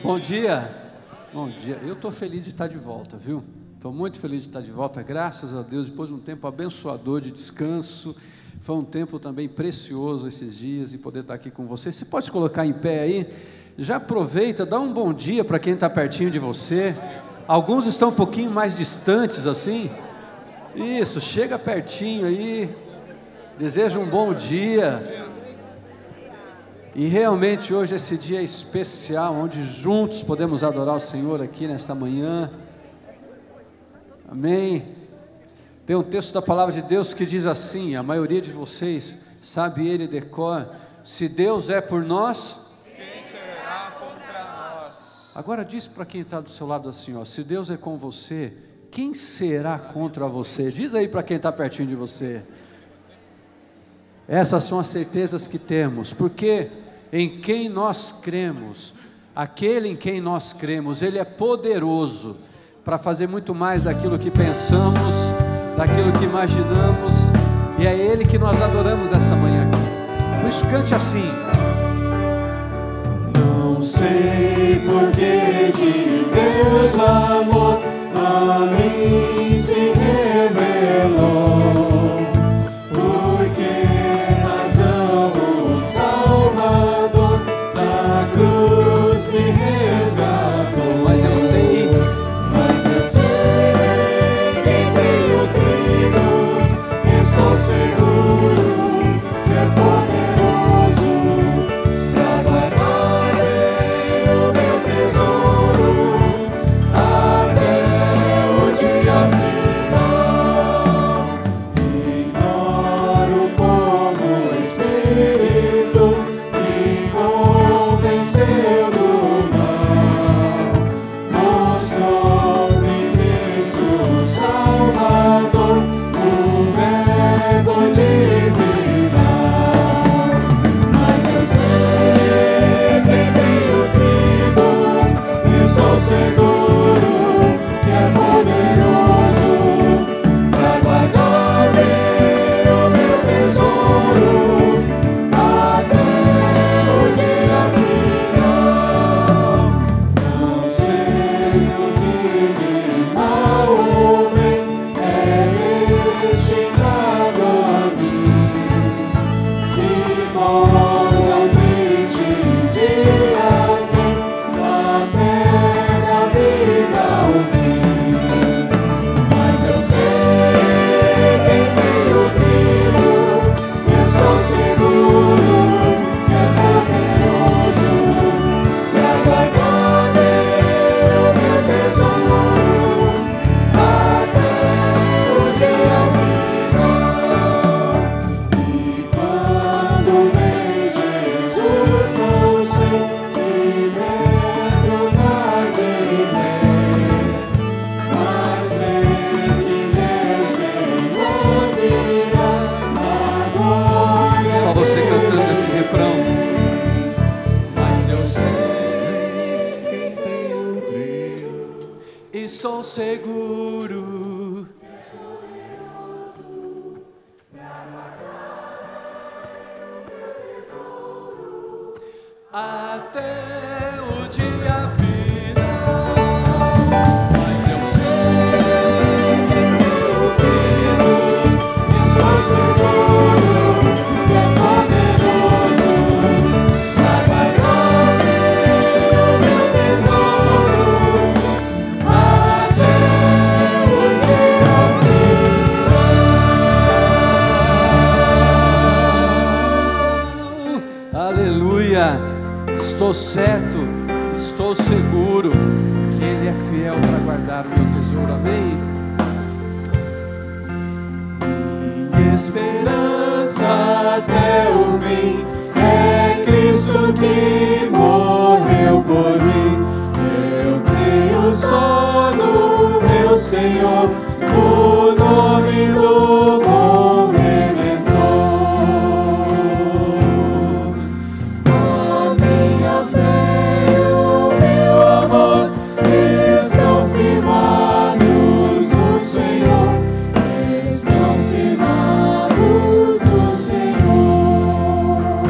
Bom dia, bom dia. Eu estou feliz de estar de volta, viu? Estou muito feliz de estar de volta, graças a Deus, depois de um tempo abençoador de descanso. Foi um tempo também precioso esses dias e poder estar aqui com você. Você pode se colocar em pé aí? Já aproveita, dá um bom dia para quem está pertinho de você. Alguns estão um pouquinho mais distantes assim. Isso, chega pertinho aí. Deseja um bom dia. E realmente hoje esse dia é especial, onde juntos podemos adorar o Senhor aqui nesta manhã. Amém. Tem um texto da palavra de Deus que diz assim, a maioria de vocês sabe ele de cor: se Deus é por nós, quem será contra nós? Agora diz para quem está do seu lado assim, ó, se Deus é com você, quem será contra você? Diz aí para quem está pertinho de você. Essas são as certezas que temos, porque em quem nós cremos, aquele em quem nós cremos, Ele é poderoso para fazer muito mais daquilo que pensamos, daquilo que imaginamos, e é Ele que nós adoramos essa manhã aqui. Por isso cante assim: não sei porque de Deus amor a mim se revelou. Seguro, até o dia final. Mas eu sei que tenho crido e sou seguro, que é poderoso pra guardar o meu tesouro. Aleluia, estou certo, estou seguro que Ele é fiel para guardar o meu tesouro, amém? Minha esperança até o fim é Cristo que morreu por mim. Eu creio só no meu Senhor, o nome do bom Redentor. A minha fé e o meu amor estão firmados no Senhor, estão firmados no Senhor.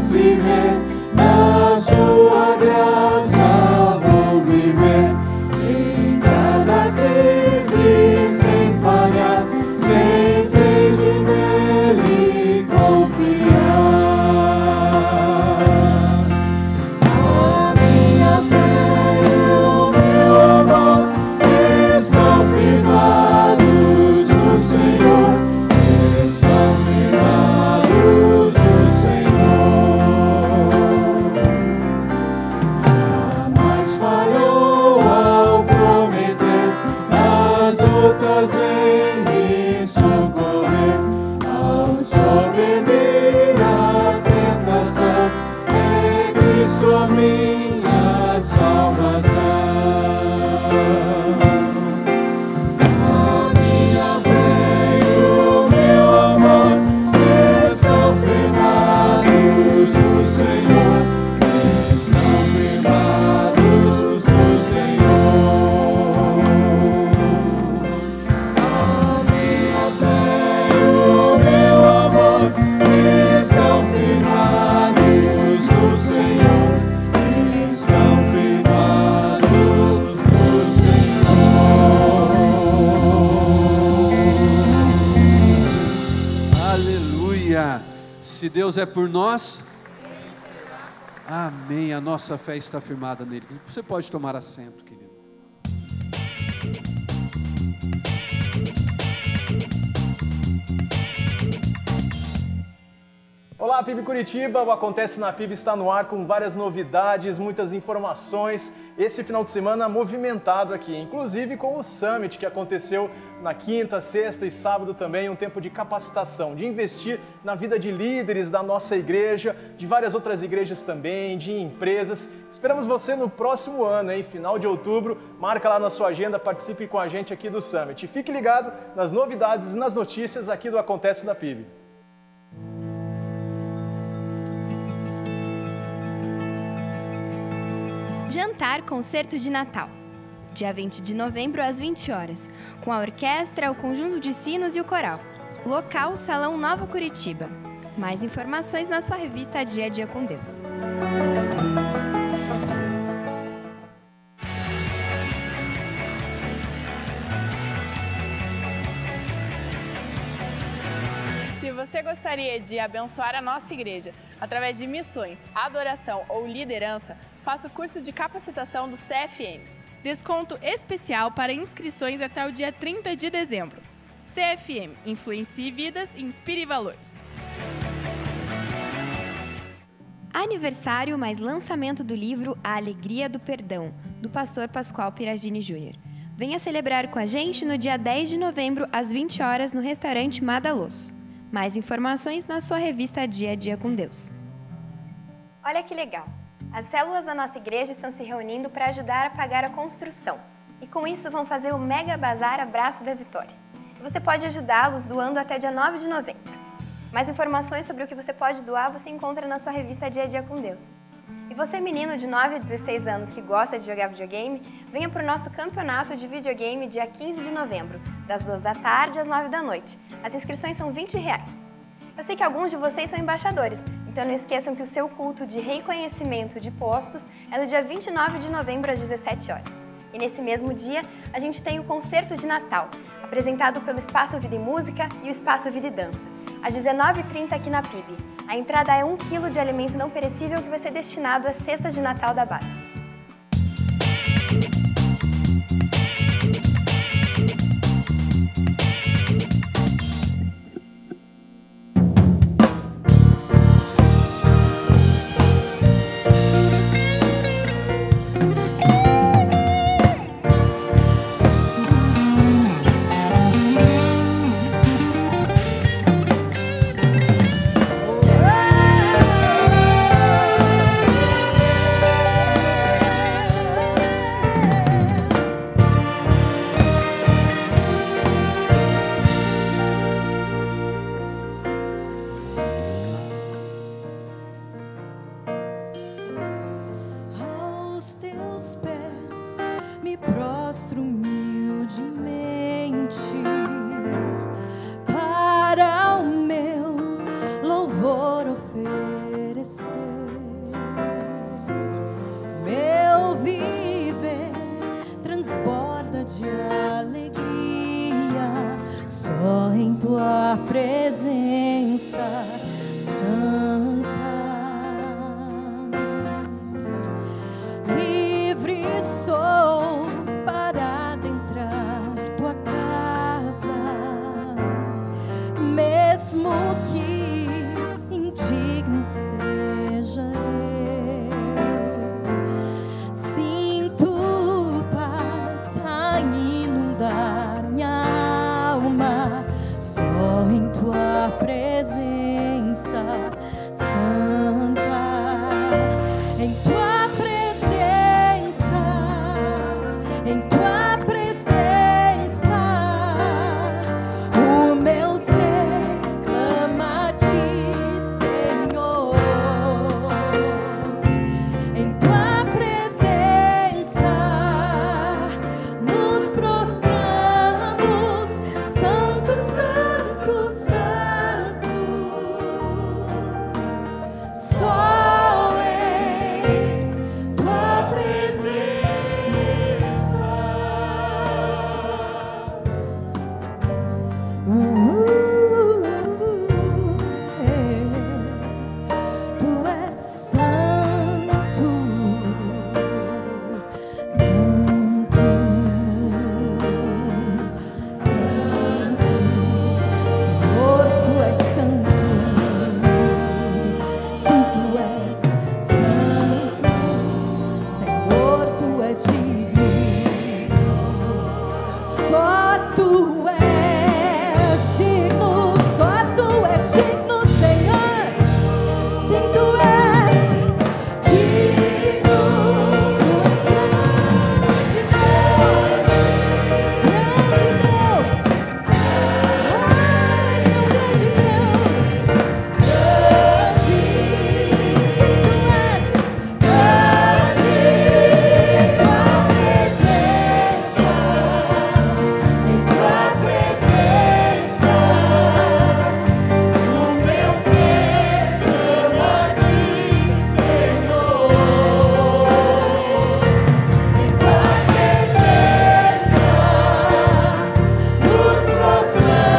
se ver, na sua graça vou viver. Em cada crise sem falhar, sempre de nele confiar. A minha fé e o meu amor estão firmados no Senhor, estão firmados no Senhor. Jamais falhou ao prometer, nas lutas em me socorrer. Ao sobreviver à tentação, é Cristo a minha salvação. A minha fé e o meu amor estão firmados no Senhor, estão firmados no Senhor. A minha fé e o meu amor estão firmados no Senhor, estão firmados no Senhor. Aleluia! Se Deus é por nós, amém. A nossa fé está firmada nele. Você pode tomar assento, querido. Olá, PIB Curitiba, o Acontece na PIB está no ar com várias novidades, muitas informações. Esse final de semana movimentado aqui, inclusive com o Summit que aconteceu na quinta, sexta e sábado também, um tempo de capacitação, de investir na vida de líderes da nossa igreja, de várias outras igrejas também, de empresas. Esperamos você no próximo ano, hein? Final de outubro, marca lá na sua agenda, participe com a gente aqui do Summit. Fique ligado nas novidades e nas notícias aqui do Acontece na PIB. Jantar Concerto de Natal, dia 20 de novembro às 20 horas, com a orquestra, o conjunto de sinos e o coral. Local, Salão Nova Curitiba. Mais informações na sua revista Dia a Dia com Deus. Se você gostaria de abençoar a nossa igreja através de missões, adoração ou liderança, faça o curso de capacitação do CFM. Desconto especial para inscrições até o dia 30 de dezembro. CFM, Influencie Vidas, Inspire Valores. Aniversário mais lançamento do livro A Alegria do Perdão, do pastor Pascoal Piragini Júnior. Venha celebrar com a gente no dia 10 de novembro, às 20 horas, no restaurante Madaloso. Mais informações na sua revista Dia a Dia com Deus. Olha que legal! As células da nossa igreja estão se reunindo para ajudar a pagar a construção. E com isso vão fazer o Mega Bazar Abraço da Vitória. E você pode ajudá-los doando até dia 9 de novembro. Mais informações sobre o que você pode doar você encontra na sua revista Dia a Dia com Deus. E você, menino de 9 a 16 anos que gosta de jogar videogame, venha para o nosso campeonato de videogame dia 15 de novembro, das 2 da tarde às 9 da noite. As inscrições são R$20. Eu sei que alguns de vocês são embaixadores, então não esqueçam que o seu culto de reconhecimento de postos é no dia 29 de novembro às 17 horas. E nesse mesmo dia, a gente tem o Concerto de Natal, apresentado pelo Espaço Vida e Música e o Espaço Vida e Dança, às 19h30 aqui na PIB. A entrada é 1 kg de alimento não perecível que vai ser destinado às cestas de Natal da BASC. seja eu. Sinto paz a inundar minha alma, só em tua presença santa, em tua presença, em tua presença, o meu ser clama a ti, Senhor. Em tua presença nos prostramos, Santo, Santo, Santo. Só em tua presença tu és santo, santo, santo. Senhor, tu és santo, santo és, santo. Senhor, tu és digno, só tu és digno, só tu és digno, Senhor. Sim, tu és digno, tu és grande Deus, grande Deus. És tão grande Deus, grande. Sim, tu és grande em tua presença, em tua presença, o meu ser clama a ti, Senhor. Em tua presença nos prostramos,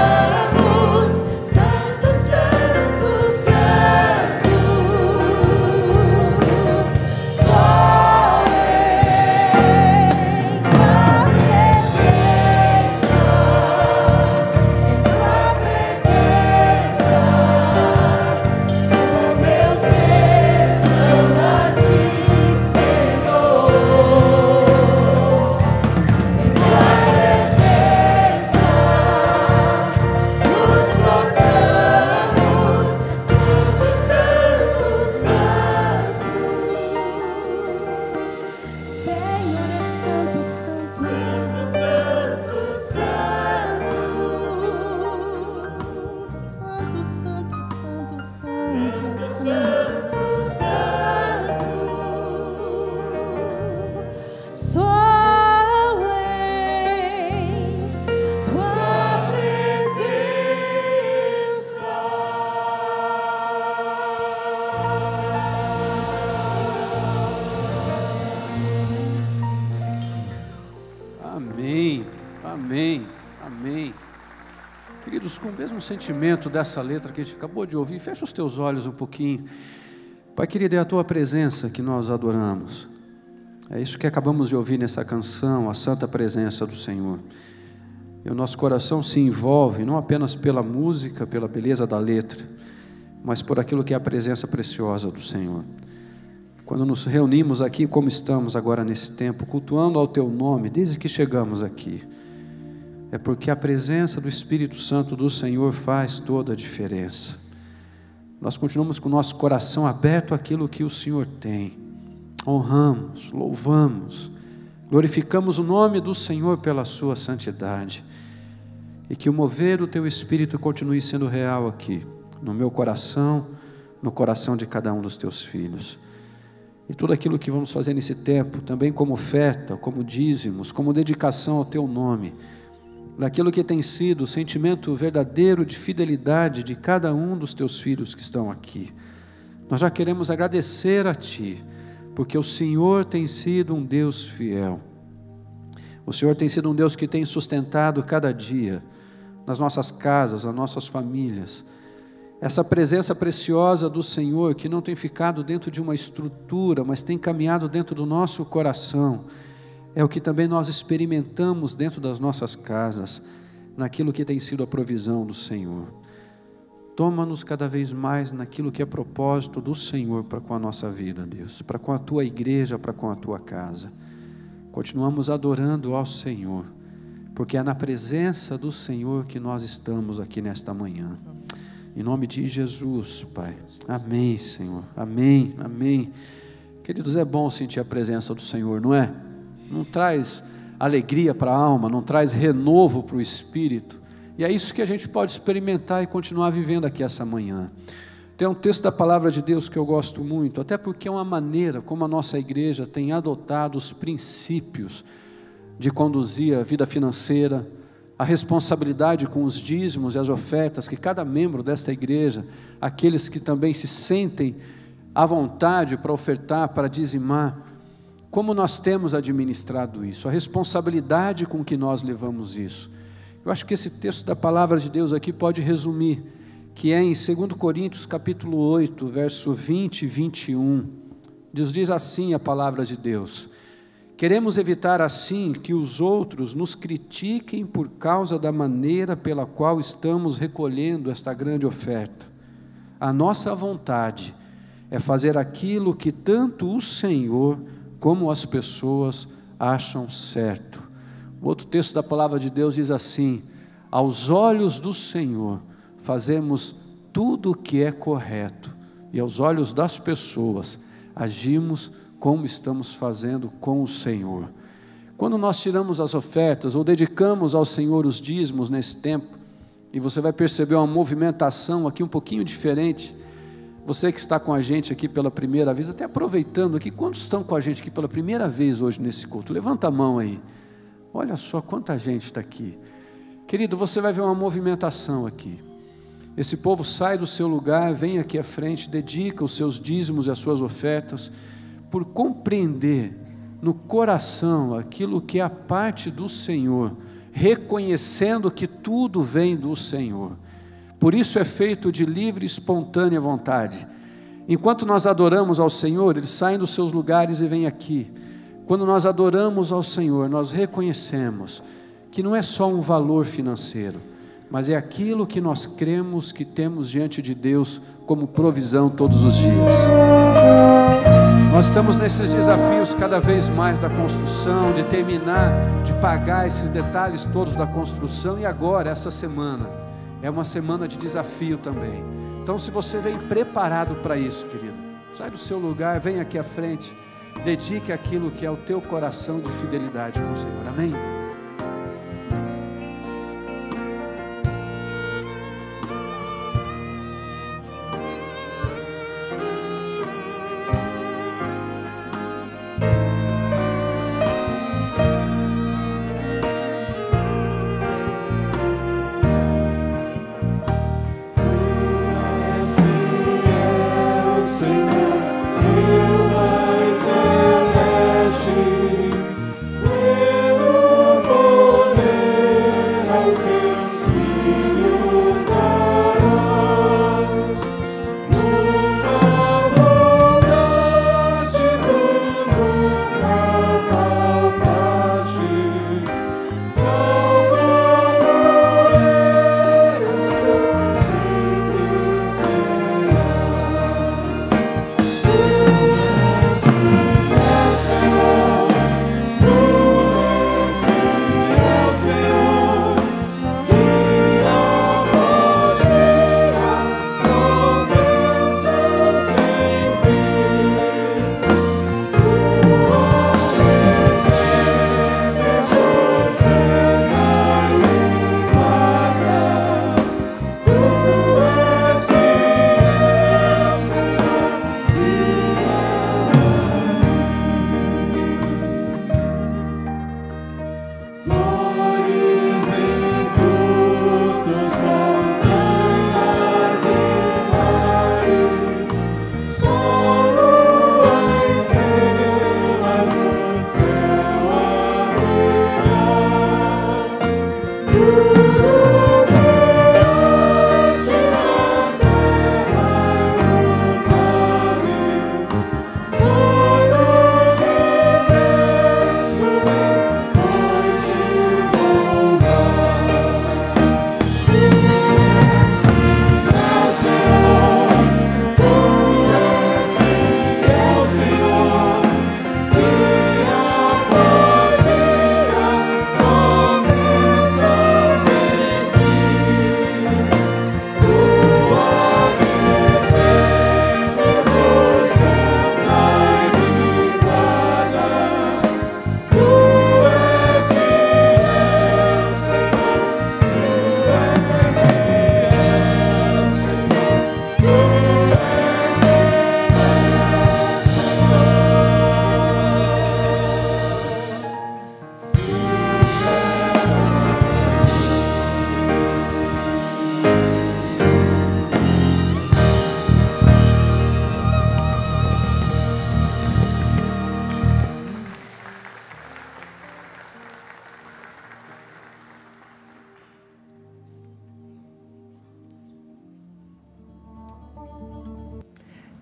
Santo, Santo, Santo. Só em tua presença, em tua presença, o meu ser clama a ti, Senhor. Em tua presença nos prostramos, Santo, Santo, Santo. Senhor é santo, santo, santo, santo, santo, santo, santo, santo, santo. Só em tua presença. Amém, amém, amém. Queridos, com o mesmo sentimento dessa letra que a gente acabou de ouvir, fecha os teus olhos um pouquinho. Pai querido, é a tua presença que nós adoramos. É isso que acabamos de ouvir nessa canção, a santa presença do Senhor. E o nosso coração se envolve, não apenas pela música, pela beleza da letra, mas por aquilo que é a presença preciosa do Senhor. Quando nos reunimos aqui, como estamos agora nesse tempo, cultuando ao Teu nome, desde que chegamos aqui, é porque a presença do Espírito Santo do Senhor faz toda a diferença. Nós continuamos com o nosso coração aberto àquilo que o Senhor tem. Honramos, louvamos, glorificamos o nome do Senhor pela sua santidade. E que o mover do Teu Espírito continue sendo real aqui, no meu coração, no coração de cada um dos Teus filhos. E tudo aquilo que vamos fazer nesse tempo, também como oferta, como dízimos, como dedicação ao Teu nome, daquilo que tem sido o sentimento verdadeiro de fidelidade de cada um dos Teus filhos que estão aqui. Nós já queremos agradecer a Ti, porque o Senhor tem sido um Deus fiel. O Senhor tem sido um Deus que tem sustentado cada dia, nas nossas casas, nas nossas famílias, essa presença preciosa do Senhor que não tem ficado dentro de uma estrutura, mas tem caminhado dentro do nosso coração, é o que também nós experimentamos dentro das nossas casas, naquilo que tem sido a provisão do Senhor. toma-nos cada vez mais naquilo que é propósito do Senhor para com a nossa vida, Deus, para com a Tua igreja, para com a Tua casa. Continuamos adorando ao Senhor, porque é na presença do Senhor que nós estamos aqui nesta manhã. Em nome de Jesus, Pai. Amém, Senhor. Amém, amém. Queridos, é bom sentir a presença do Senhor, não é? Não traz alegria para a alma, não traz renovo para o espírito. E é isso que a gente pode experimentar e continuar vivendo aqui essa manhã. Tem um texto da palavra de Deus que eu gosto muito, até porque é uma maneira como a nossa igreja tem adotado os princípios de conduzir a vida financeira, a responsabilidade com os dízimos e as ofertas que cada membro desta igreja, aqueles que também se sentem à vontade para ofertar, para dizimar, como nós temos administrado isso, a responsabilidade com que nós levamos isso. Eu acho que esse texto da palavra de Deus aqui pode resumir, que é em 2 Coríntios capítulo 8, verso 20 e 21. Deus diz assim a palavra de Deus: queremos evitar assim que os outros nos critiquem por causa da maneira pela qual estamos recolhendo esta grande oferta. A nossa vontade é fazer aquilo que tanto o Senhor como as pessoas acham certo. O outro texto da palavra de Deus diz assim: aos olhos do Senhor fazemos tudo o que é correto, e aos olhos das pessoas agimos como estamos fazendo com o Senhor. Quando nós tiramos as ofertas ou dedicamos ao Senhor os dízimos nesse tempo, e você vai perceber uma movimentação aqui um pouquinho diferente. Você que está com a gente aqui pela primeira vez, até aproveitando aqui, quantos estão com a gente aqui pela primeira vez hoje nesse culto? Levanta a mão aí. Olha só quanta gente está aqui. Querido, você vai ver uma movimentação aqui. Esse povo sai do seu lugar, vem aqui à frente, dedica os seus dízimos e as suas ofertas, por compreender no coração aquilo que é a parte do Senhor, reconhecendo que tudo vem do Senhor. Por isso é feito de livre e espontânea vontade. Enquanto nós adoramos ao Senhor, eles saem dos seus lugares e vêm aqui. Quando nós adoramos ao Senhor, nós reconhecemos que não é só um valor financeiro, mas é aquilo que nós cremos que temos diante de Deus como provisão todos os dias. Nós estamos nesses desafios cada vez mais da construção, de terminar, de pagar esses detalhes todos da construção, e agora, essa semana, é uma semana de desafio também. Então, se você vem preparado para isso, querido, sai do seu lugar, vem aqui à frente, dedique aquilo que é o teu coração de fidelidade com o Senhor. Amém? Meu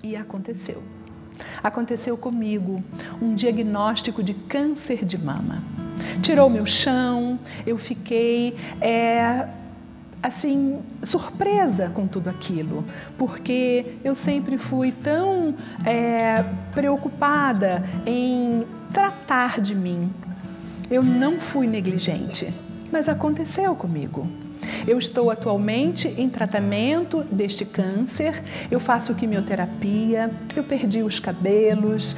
E aconteceu. Aconteceu comigo um diagnóstico de câncer de mama. Tirou meu chão, eu fiquei assim, surpresa com tudo aquilo, porque eu sempre fui tão preocupada em tratar de mim. Eu não fui negligente, mas aconteceu comigo. Eu estou atualmente em tratamento deste câncer, eu faço quimioterapia, eu perdi os cabelos,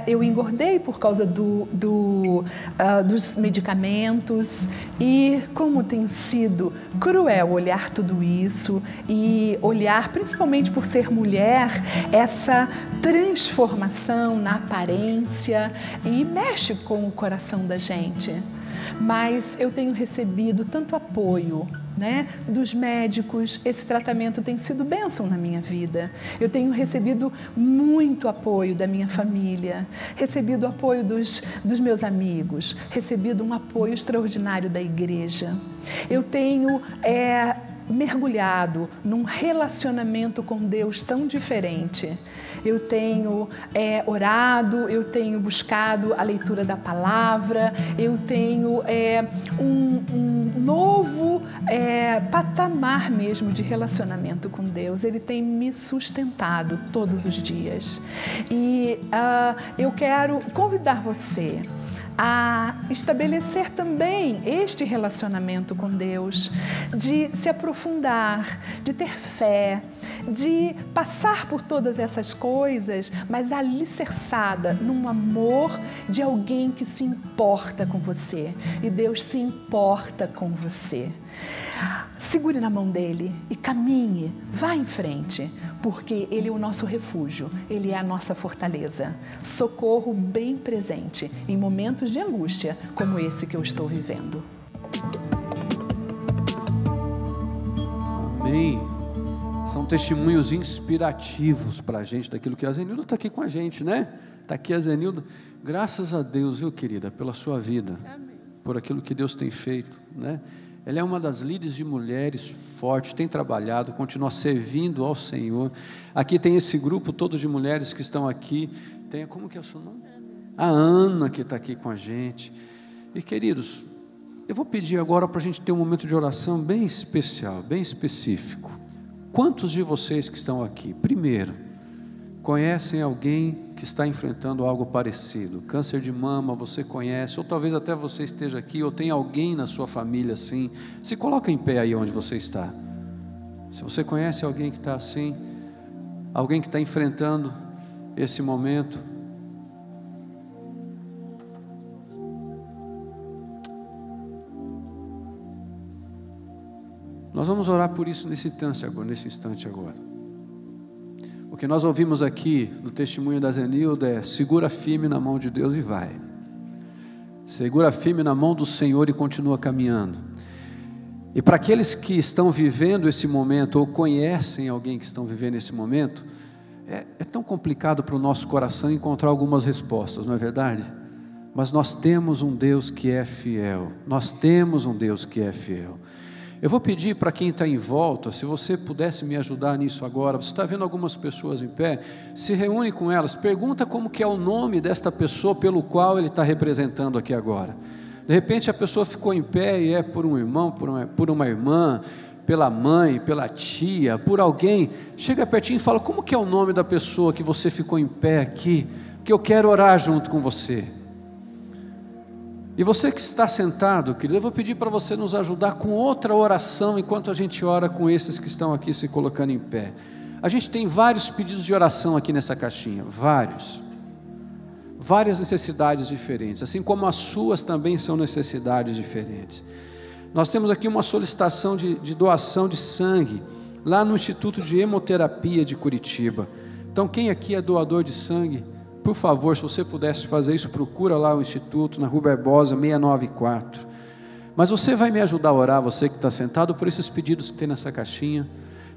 eu engordei por causa dos medicamentos, e como tem sido cruel olhar tudo isso e olhar, principalmente por ser mulher, essa transformação na aparência, e mexe com o coração da gente. Mas eu tenho recebido tanto apoio, né, dos médicos. Esse tratamento tem sido bênção na minha vida. Eu tenho recebido muito apoio da minha família, recebido apoio dos meus amigos, recebido um apoio extraordinário da igreja. Eu tenho mergulhado num relacionamento com Deus tão diferente. Eu tenho orado, eu tenho buscado a leitura da palavra, eu tenho um novo patamar mesmo de relacionamento com Deus. Ele tem me sustentado todos os dias. E eu quero convidar você a estabelecer também este relacionamento com Deus, de se aprofundar, de ter fé, de passar por todas essas coisas, mas alicerçada num amor de alguém que se importa com você, e Deus se importa com você. Segure na mão dele e caminhe, vá em frente, porque ele é o nosso refúgio, ele é a nossa fortaleza, socorro bem presente em momentos de angústia como esse que eu estou vivendo. Amém. São testemunhos inspirativos para a gente daquilo que a Zenilda está aqui com a gente, né? Está aqui a Zenilda. Graças a Deus, viu, querida, pela sua vida. Amém. Por aquilo que Deus tem feito, né? Ela é uma das líderes de mulheres fortes, tem trabalhado, continua servindo ao Senhor. Aqui tem esse grupo todo de mulheres que estão aqui. Tem, como que é o seu nome? A Ana, que está aqui com a gente. E queridos, eu vou pedir agora para a gente ter um momento de oração bem especial, bem específico. Quantos de vocês que estão aqui, primeiro, conhecem alguém que está enfrentando algo parecido? Câncer de mama, você conhece, ou talvez até você esteja aqui, ou tem alguém na sua família assim. Se coloca em pé aí onde você está. Se você conhece alguém que está assim, alguém que está enfrentando esse momento, nós vamos orar por isso nesse instante agora. O que nós ouvimos aqui no testemunho da Zenilda é: segura firme na mão de Deus e vai. Segura firme na mão do Senhor e continua caminhando. E para aqueles que estão vivendo esse momento, ou conhecem alguém que estão vivendo esse momento, é tão complicado para o nosso coração encontrar algumas respostas, não é verdade? Mas nós temos um Deus que é fiel. Nós temos um Deus que é fiel. Eu vou pedir para quem está em volta, se você pudesse me ajudar nisso agora. Você está vendo algumas pessoas em pé? Se reúne com elas, pergunta como que é o nome desta pessoa pelo qual ele está representando aqui agora. De repente a pessoa ficou em pé e é por um irmão, por uma irmã, pela mãe, pela tia, por alguém. Chega pertinho e fala: como que é o nome da pessoa que você ficou em pé aqui? Que eu quero orar junto com você. E você que está sentado, querido, eu vou pedir para você nos ajudar com outra oração, enquanto a gente ora com esses que estão aqui se colocando em pé. A gente tem vários pedidos de oração aqui nessa caixinha, várias necessidades diferentes, assim como as suas também são necessidades diferentes. Nós temos aqui uma solicitação de doação de sangue, lá no Instituto de Hemoterapia de Curitiba. Então quem aqui é doador de sangue, por favor, se você pudesse fazer isso, procura lá o Instituto, na Rua Barbosa, 694. Mas você vai me ajudar a orar, você que está sentado, por esses pedidos que tem nessa caixinha,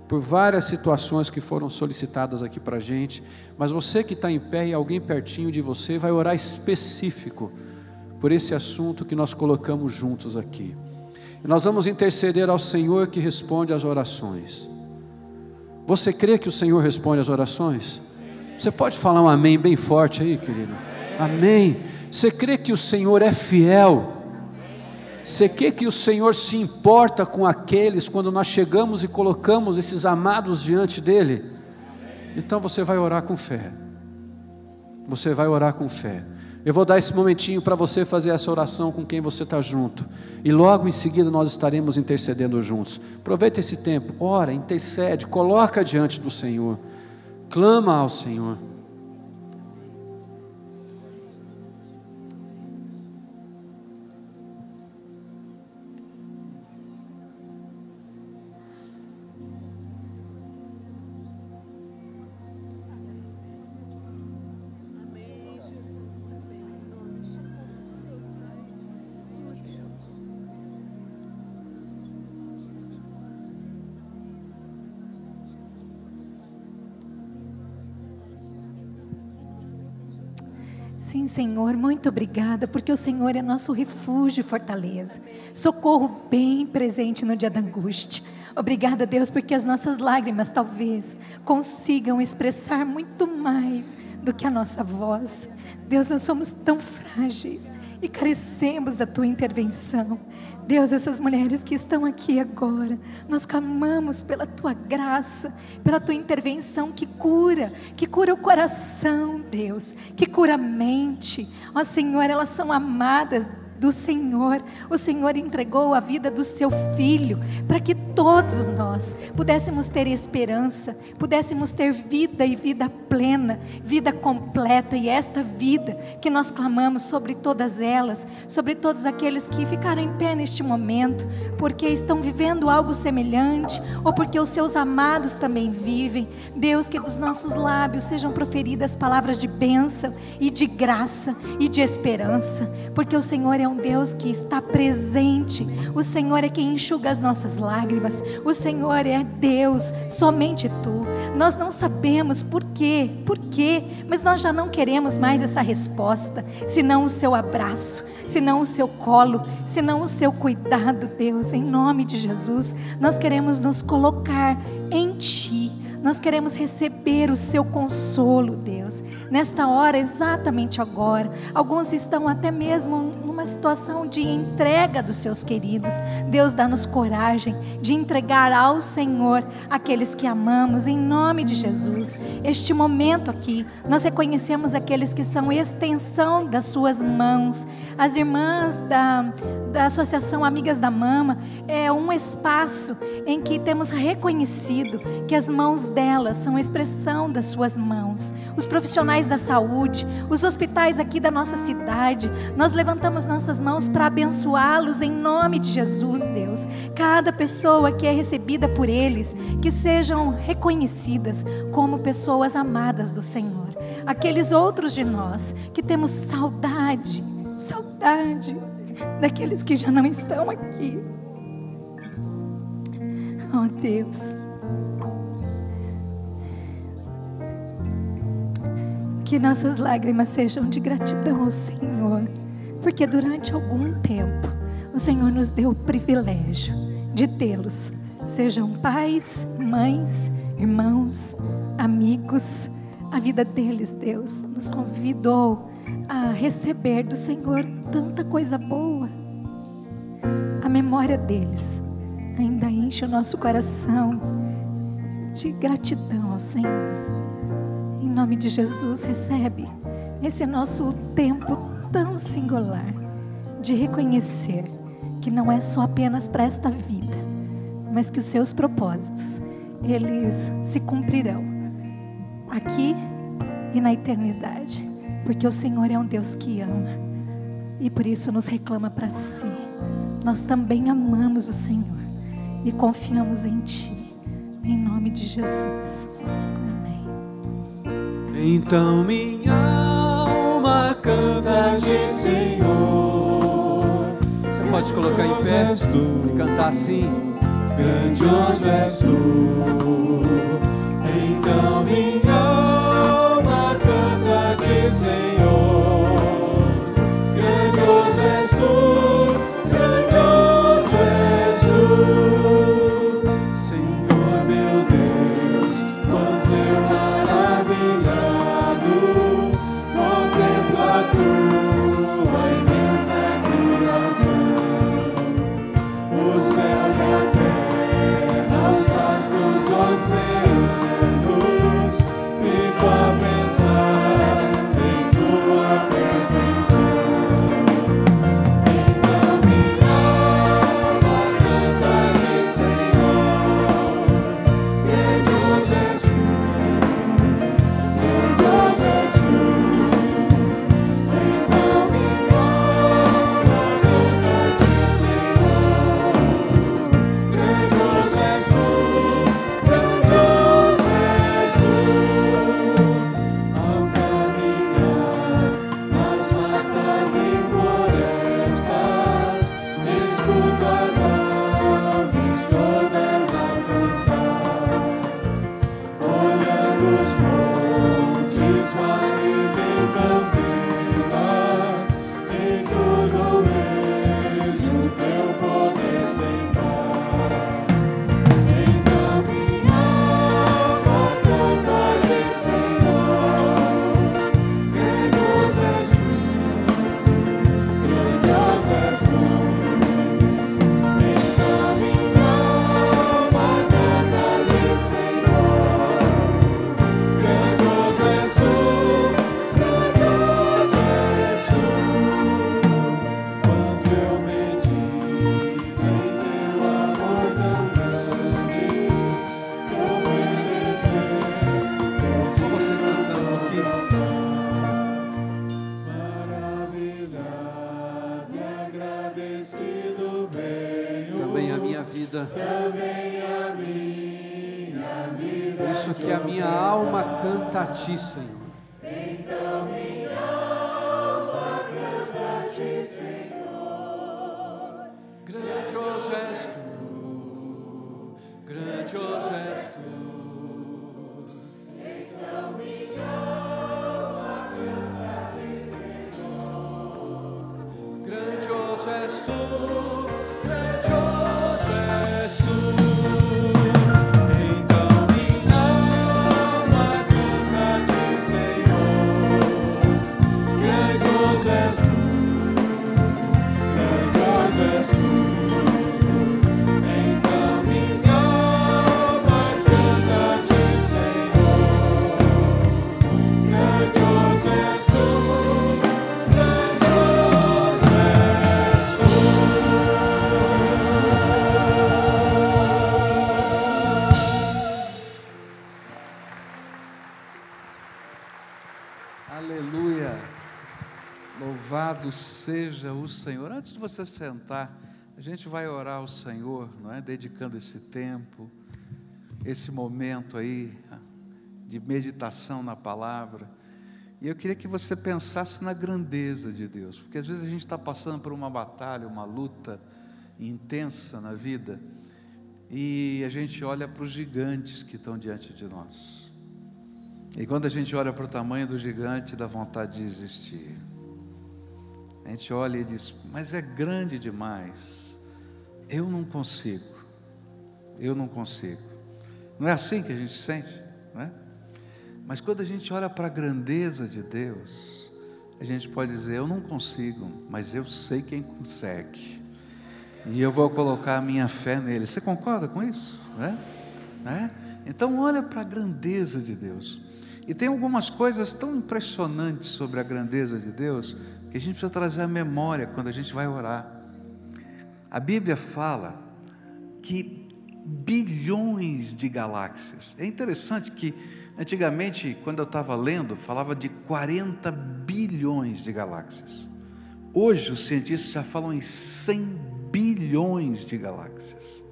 por várias situações que foram solicitadas aqui para a gente. Mas você que está em pé e alguém pertinho de você, vai orar específico por esse assunto que nós colocamos juntos aqui. E nós vamos interceder ao Senhor que responde às orações. Você crê que o Senhor responde às orações? Você pode falar um amém bem forte aí, querido? Amém. Você crê que o Senhor é fiel? Você crê que o Senhor se importa com aqueles quando nós chegamos e colocamos esses amados diante dEle? Então você vai orar com fé. Você vai orar com fé. Eu vou dar esse momentinho para você fazer essa oração com quem você está junto. E logo em seguida nós estaremos intercedendo juntos. Aproveita esse tempo, ora, intercede, coloca diante do Senhor. Clama ao Senhor. Sim, Senhor, muito obrigada, porque o Senhor é nosso refúgio e fortaleza, socorro bem presente no dia da angústia. Obrigada, Deus, porque as nossas lágrimas talvez consigam expressar muito mais do que a nossa voz. Deus, nós somos tão frágeis e carecemos da Tua intervenção. Deus, essas mulheres que estão aqui agora, nós clamamos pela Tua graça, pela Tua intervenção que cura o coração, Deus, que cura a mente. Ó Senhor, elas são amadas do Senhor. O Senhor entregou a vida do seu Filho para que todos nós pudéssemos ter esperança, pudéssemos ter vida e vida plena, vida completa. E esta vida que nós clamamos sobre todas elas, sobre todos aqueles que ficaram em pé neste momento, porque estão vivendo algo semelhante, ou porque os seus amados também vivem. Deus, que dos nossos lábios sejam proferidas palavras de bênção e de graça e de esperança, porque o Senhor é um Deus que está presente. O Senhor é quem enxuga as nossas lágrimas. O Senhor é Deus, somente Tu. Nós não sabemos por quê, mas nós já não queremos mais essa resposta, senão o Seu abraço, senão o Seu colo, senão o Seu cuidado. Deus, em nome de Jesus, nós queremos nos colocar em Ti. Nós queremos receber o Seu consolo, Deus, nesta hora, exatamente agora. Alguns estão até mesmo numa situação de entrega dos seus queridos. Deus, dá-nos coragem de entregar ao Senhor aqueles que amamos, em nome de Jesus. Este momento aqui, nós reconhecemos aqueles que são extensão das Suas mãos. As irmãs da Associação Amigas da Mama é um espaço em que temos reconhecido que as mãos delas são a expressão das Suas mãos. Os profissionais da saúde, os hospitais aqui da nossa cidade, nós levantamos nossas mãos para abençoá-los em nome de Jesus, Deus. Cada pessoa que é recebida por eles, que sejam reconhecidas como pessoas amadas do Senhor. Aqueles outros de nós que temos saudade daqueles que já não estão aqui. Oh Deus, que nossas lágrimas sejam de gratidão ao Senhor, porque durante algum tempo o Senhor nos deu o privilégio de tê-los, sejam pais, mães, irmãos, amigos. A vida deles, Deus, nos convidou a receber do Senhor tanta coisa boa. A memória deles ainda enche o nosso coração de gratidão ao Senhor. Em nome de Jesus, recebe esse nosso tempo tão singular de reconhecer que não é só apenas para esta vida, mas que os Seus propósitos, eles se cumprirão aqui e na eternidade, porque o Senhor é um Deus que ama e por isso nos reclama para si. Nós também amamos o Senhor e confiamos em Ti, em nome de Jesus. Amém. Então minha alma canta-te, Senhor. Você pode colocar em pé e cantar assim: grandioso és Tu. Então minha alma canta-te, Senhor. Grandioso és Tu, grandioso és Tu. Senhor meu Deus, Por isso que a minha alma canta a Ti, Senhor. Então minha alma canta a Ti, Senhor. Grandioso és Tu, grandioso és Tu. Então minha alma canta a Ti, Senhor. Grandioso és Tu, grandioso és Tu. Aleluia, louvado seja o Senhor. Antes de você sentar, a gente vai orar ao Senhor, não é? Dedicando esse tempo, esse momento aí de meditação na palavra. E eu queria que você pensasse na grandeza de Deus, porque às vezes a gente está passando por uma batalha, uma luta intensa na vida, e a gente olha para os gigantes que estão diante de nós. E quando a gente olha para o tamanho do gigante, dá vontade de desistir. A gente olha e diz, mas é grande demais, eu não consigo. Não é assim que a gente sente, não é? Mas quando a gente olha para a grandeza de Deus, a gente pode dizer, eu não consigo, mas eu sei quem consegue. E eu vou colocar a minha fé nele. Você concorda com isso? Então olha para a grandeza de Deus. E tem algumas coisas tão impressionantes sobre a grandeza de Deus, que a gente precisa trazer à memória quando a gente vai orar. A Bíblia fala que bilhões de galáxias. É interessante que antigamente, quando eu estava lendo, falava de 40 bilhões de galáxias. Hoje os cientistas já falam em 100 bilhões de galáxias.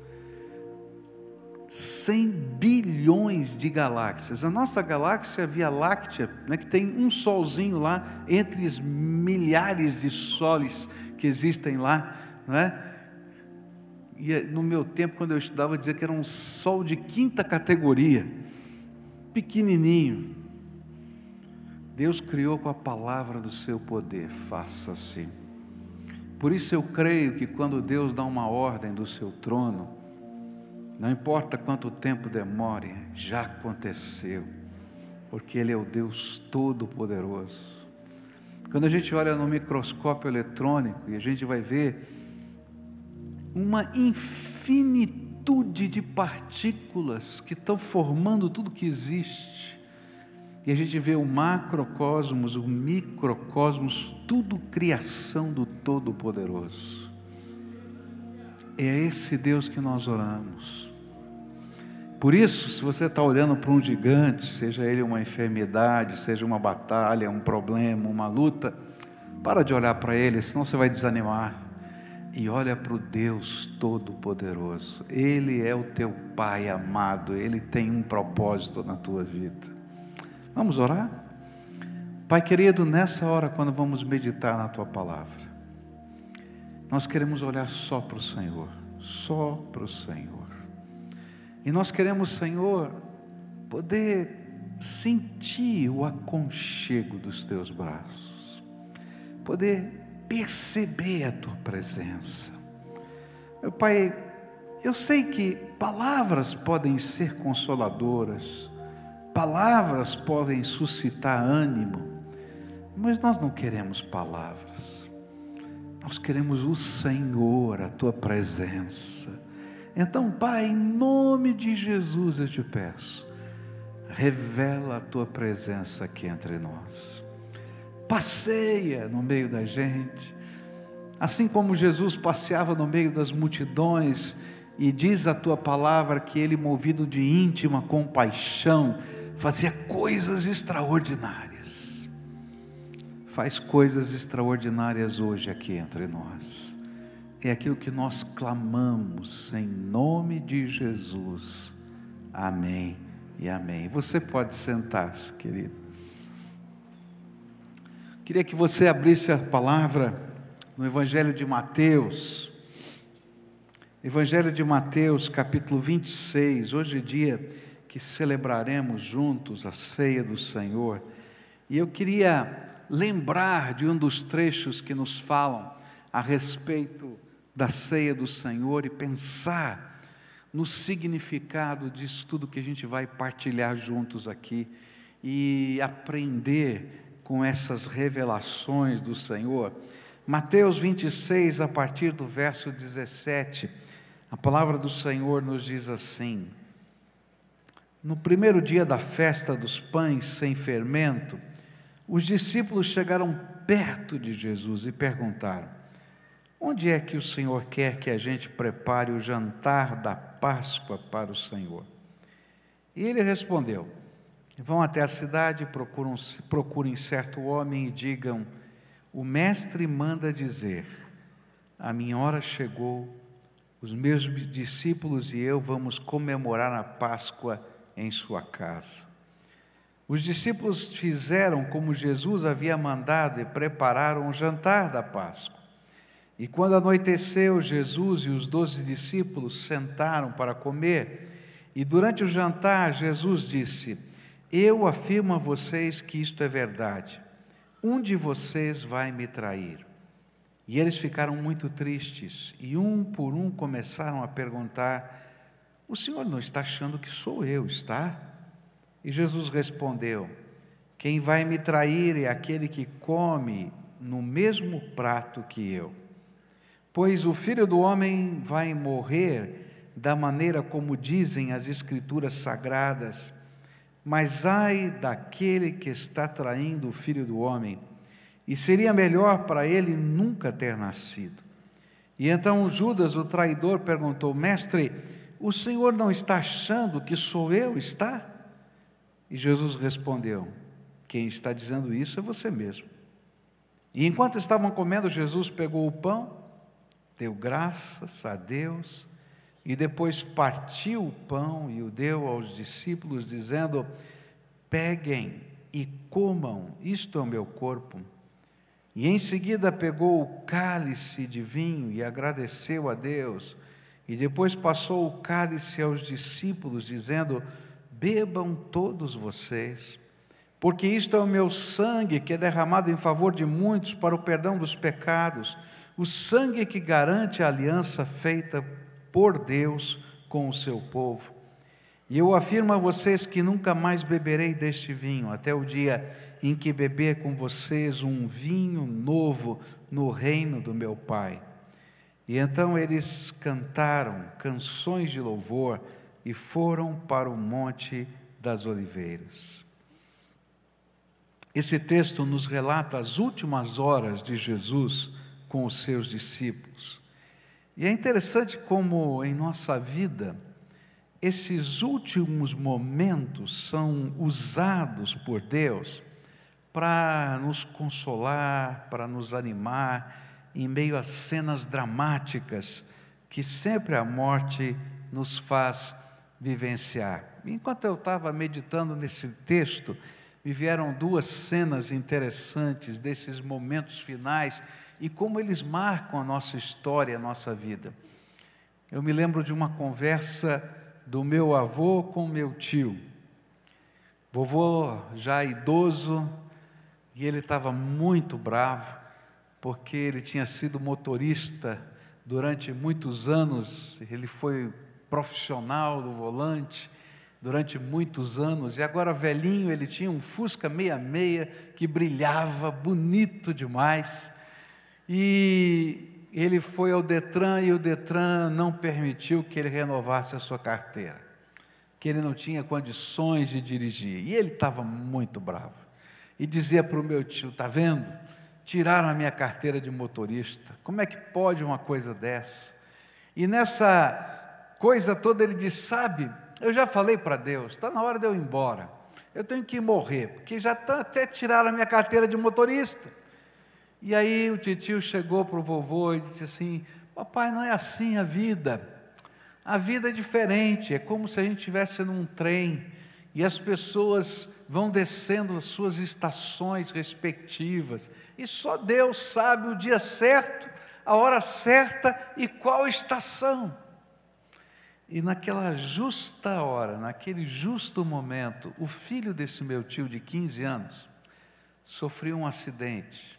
100 bilhões de galáxias. A nossa galáxia, a Via Láctea, né, que tem um solzinho lá, entre os milhares de soles que existem lá, não é? E no meu tempo, quando eu estudava, dizia que era um sol de 5ª categoria, pequenininho. Deus criou com a palavra do seu poder, faça assim. Por isso eu creio que quando Deus dá uma ordem do seu trono, não importa quanto tempo demore, já aconteceu, porque Ele é o Deus Todo-Poderoso. Quando a gente olha no microscópio eletrônico, e a gente vai ver uma infinitude plenitude de partículas que estão formando tudo que existe. E a gente vê o macrocosmos, o microcosmos, tudo criação do Todo-Poderoso. É esse Deus que nós oramos. Por isso, se você está olhando para um gigante, seja ele uma enfermidade, seja uma batalha, um problema, uma luta, para de olhar para ele, senão você vai desanimar. E olha para o Deus Todo-Poderoso. Ele é o teu Pai amado, Ele tem um propósito na tua vida. Vamos orar? Pai querido, nessa hora, quando vamos meditar na tua palavra, nós queremos olhar só para o Senhor, só para o Senhor. E nós queremos, Senhor, poder sentir o aconchego dos teus braços, poder perceber a tua presença. Meu Pai, eu sei que palavras podem ser consoladoras, palavras podem suscitar ânimo, mas nós não queremos palavras, nós queremos o Senhor, a tua presença. Então, Pai, em nome de Jesus eu te peço, revela a tua presença aqui entre nós, passeia no meio da gente, assim como Jesus passeava no meio das multidões, e diz a tua palavra que ele, movido de íntima compaixão, fazia coisas extraordinárias. Faz coisas extraordinárias hoje aqui entre nós. É aquilo que nós clamamos em nome de Jesus. Amém e amém. Você pode sentar-se, querido. Queria que você abrisse a palavra no Evangelho de Mateus. Evangelho de Mateus, capítulo 26. Hoje é dia que celebraremos juntos a ceia do Senhor. E eu queria lembrar de um dos trechos que nos falam a respeito da ceia do Senhor e pensar no significado disso tudo que a gente vai partilhar juntos aqui e aprender com essas revelações do Senhor. Mateus 26, a partir do verso 17, a palavra do Senhor nos diz assim: no primeiro dia da festa dos pães sem fermento, os discípulos chegaram perto de Jesus e perguntaram: onde é que o Senhor quer que a gente prepare o jantar da Páscoa para o Senhor? E ele respondeu: vão até a cidade, procurem certo homem e digam: o mestre manda dizer, a minha hora chegou, os meus discípulos e eu vamos comemorar a Páscoa em sua casa. Os discípulos fizeram como Jesus havia mandado e prepararam o jantar da Páscoa. E quando anoiteceu, Jesus e os 12 discípulos sentaram para comer. E durante o jantar, Jesus disse: eu afirmo a vocês que isto é verdade. Um de vocês vai me trair. E eles ficaram muito tristes, e um por um começaram a perguntar: o Senhor não está achando que sou eu, está? E Jesus respondeu: quem vai me trair é aquele que come no mesmo prato que eu. Pois o Filho do Homem vai morrer da maneira como dizem as Escrituras Sagradas, mas ai daquele que está traindo o Filho do Homem, e seria melhor para ele nunca ter nascido. E então Judas, o traidor, perguntou: mestre, o Senhor não está achando que sou eu, está? E Jesus respondeu: quem está dizendo isso é você mesmo. E enquanto estavam comendo, Jesus pegou o pão, deu graças a Deus, e depois partiu o pão e o deu aos discípulos, dizendo: peguem e comam, isto é o meu corpo. E em seguida pegou o cálice de vinho e agradeceu a Deus, e depois passou o cálice aos discípulos, dizendo: bebam todos vocês, porque isto é o meu sangue que é derramado em favor de muitos para o perdão dos pecados, o sangue que garante a aliança feita por Deus com o seu povo. E eu afirmo a vocês que nunca mais beberei deste vinho, até o dia em que beber com vocês um vinho novo no reino do meu Pai. E então eles cantaram canções de louvor e foram para o Monte das Oliveiras. Esse texto nos relata as últimas horas de Jesus com os seus discípulos. E é interessante como em nossa vida, esses últimos momentos são usados por Deus para nos consolar, para nos animar, em meio a cenas dramáticas que sempre a morte nos faz vivenciar. Enquanto eu estava meditando nesse texto, me vieram duas cenas interessantes desses momentos finais e como eles marcam a nossa história, a nossa vida. Eu me lembro de uma conversa do meu avô com meu tio. Vovô já idoso, e ele estava muito bravo, porque ele tinha sido motorista durante muitos anos, ele foi profissional do volante durante muitos anos, e agora velhinho, ele tinha um Fusca 66 que brilhava, bonito demais, e ele foi ao Detran, e o Detran não permitiu que ele renovasse a sua carteira, que ele não tinha condições de dirigir, e ele estava muito bravo, e dizia para o meu tio: está vendo? Tiraram a minha carteira de motorista, como é que pode uma coisa dessa? E nessa coisa toda ele disse: sabe, eu já falei para Deus, está na hora de eu ir embora, eu tenho que morrer, porque já até tiraram a minha carteira de motorista. E aí o titio chegou para o vovô e disse assim: papai, não é assim a vida é diferente, é como se a gente estivesse num trem, e as pessoas vão descendo as suas estações respectivas, e só Deus sabe o dia certo, a hora certa e qual estação. E naquela justa hora, naquele justo momento, o filho desse meu tio de 15 anos sofreu um acidente.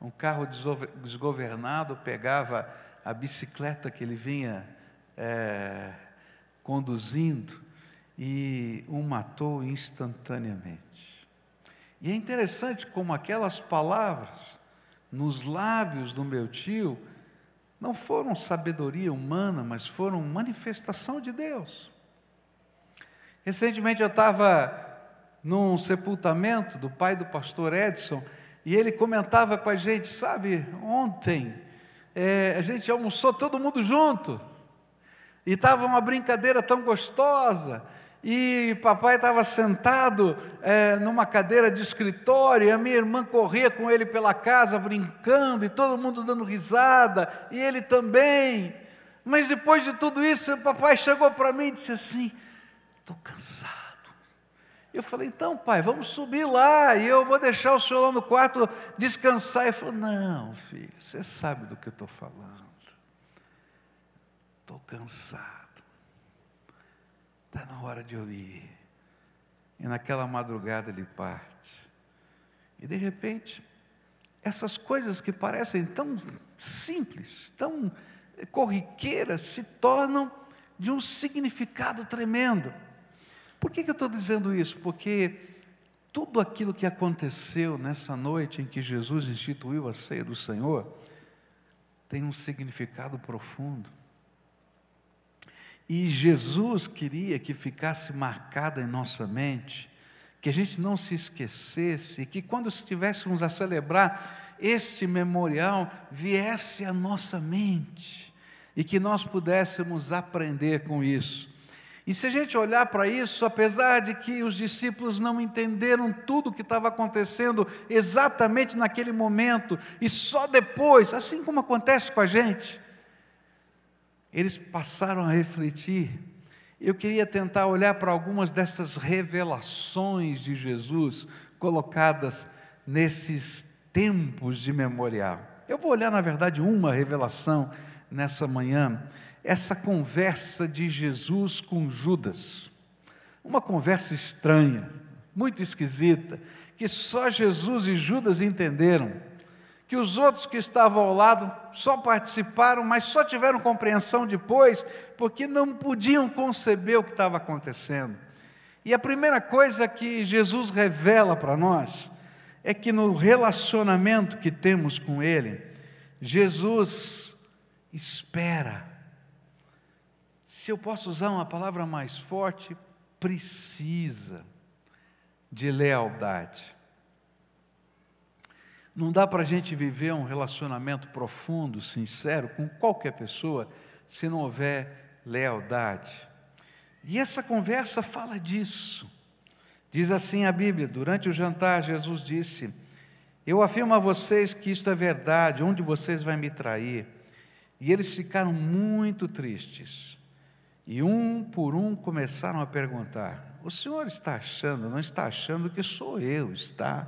Um carro desgovernado pegava a bicicleta que ele vinha conduzindo e o matou instantaneamente. E é interessante como aquelas palavras nos lábios do meu tio não foram sabedoria humana, mas foram manifestação de Deus. Recentemente eu estava num sepultamento do pai do pastor Edson, e ele comentava com a gente: sabe, ontem a gente almoçou todo mundo junto, e estava uma brincadeira tão gostosa, e papai estava sentado numa cadeira de escritório, e a minha irmã corria com ele pela casa brincando, e todo mundo dando risada, e ele também. Mas depois de tudo isso, o papai chegou para mim e disse assim: estou cansado. Eu falei: então pai, vamos subir lá, e eu vou deixar o senhor lá no quarto descansar. Ele falou: não filho, você sabe do que eu estou falando, estou cansado. Está na hora de eu ir. E naquela madrugada ele parte. E de repente, essas coisas que parecem tão simples, tão corriqueiras, se tornam de um significado tremendo. Por que eu estou dizendo isso? Porque tudo aquilo que aconteceu nessa noite em que Jesus instituiu a ceia do Senhor tem um significado profundo. E Jesus queria que ficasse marcada em nossa mente, que a gente não se esquecesse, e que quando estivéssemos a celebrar este memorial, viesse à nossa mente, e que nós pudéssemos aprender com isso. E se a gente olhar para isso, apesar de que os discípulos não entenderam tudo o que estava acontecendo exatamente naquele momento, e só depois, assim como acontece com a gente, eles passaram a refletir. Eu queria tentar olhar para algumas dessas revelações de Jesus colocadas nesses tempos de memorial. Eu vou olhar, na verdade, uma revelação nessa manhã, essa conversa de Jesus com Judas. Uma conversa estranha, muito esquisita, que só Jesus e Judas entenderam, que os outros que estavam ao lado só participaram, mas só tiveram compreensão depois, porque não podiam conceber o que estava acontecendo. E a primeira coisa que Jesus revela para nós é que no relacionamento que temos com Ele, Jesus espera. Se eu posso usar uma palavra mais forte, precisa de lealdade. Não dá para a gente viver um relacionamento profundo, sincero, com qualquer pessoa, se não houver lealdade. E essa conversa fala disso. Diz assim a Bíblia: durante o jantar, Jesus disse: eu afirmo a vocês que isto é verdade, um de vocês vai me trair. E eles ficaram muito tristes. E um por um começaram a perguntar: o senhor está achando, não está achando que sou eu, está?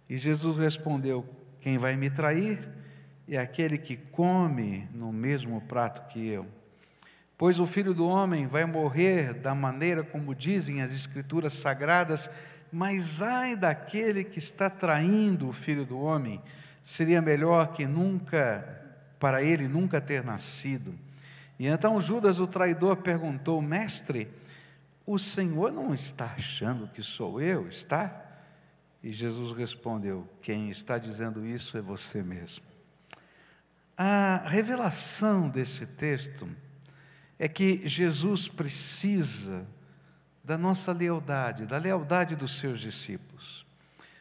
E Jesus respondeu: quem vai me trair é aquele que come no mesmo prato que eu. Pois o Filho do Homem vai morrer da maneira como dizem as Escrituras Sagradas, mas ai daquele que está traindo o Filho do Homem, seria melhor que para ele nunca ter nascido. E então Judas, o traidor, perguntou: mestre, o Senhor não está achando que sou eu, está? E Jesus respondeu: quem está dizendo isso é você mesmo. A revelação desse texto é que Jesus precisa da nossa lealdade, da lealdade dos seus discípulos.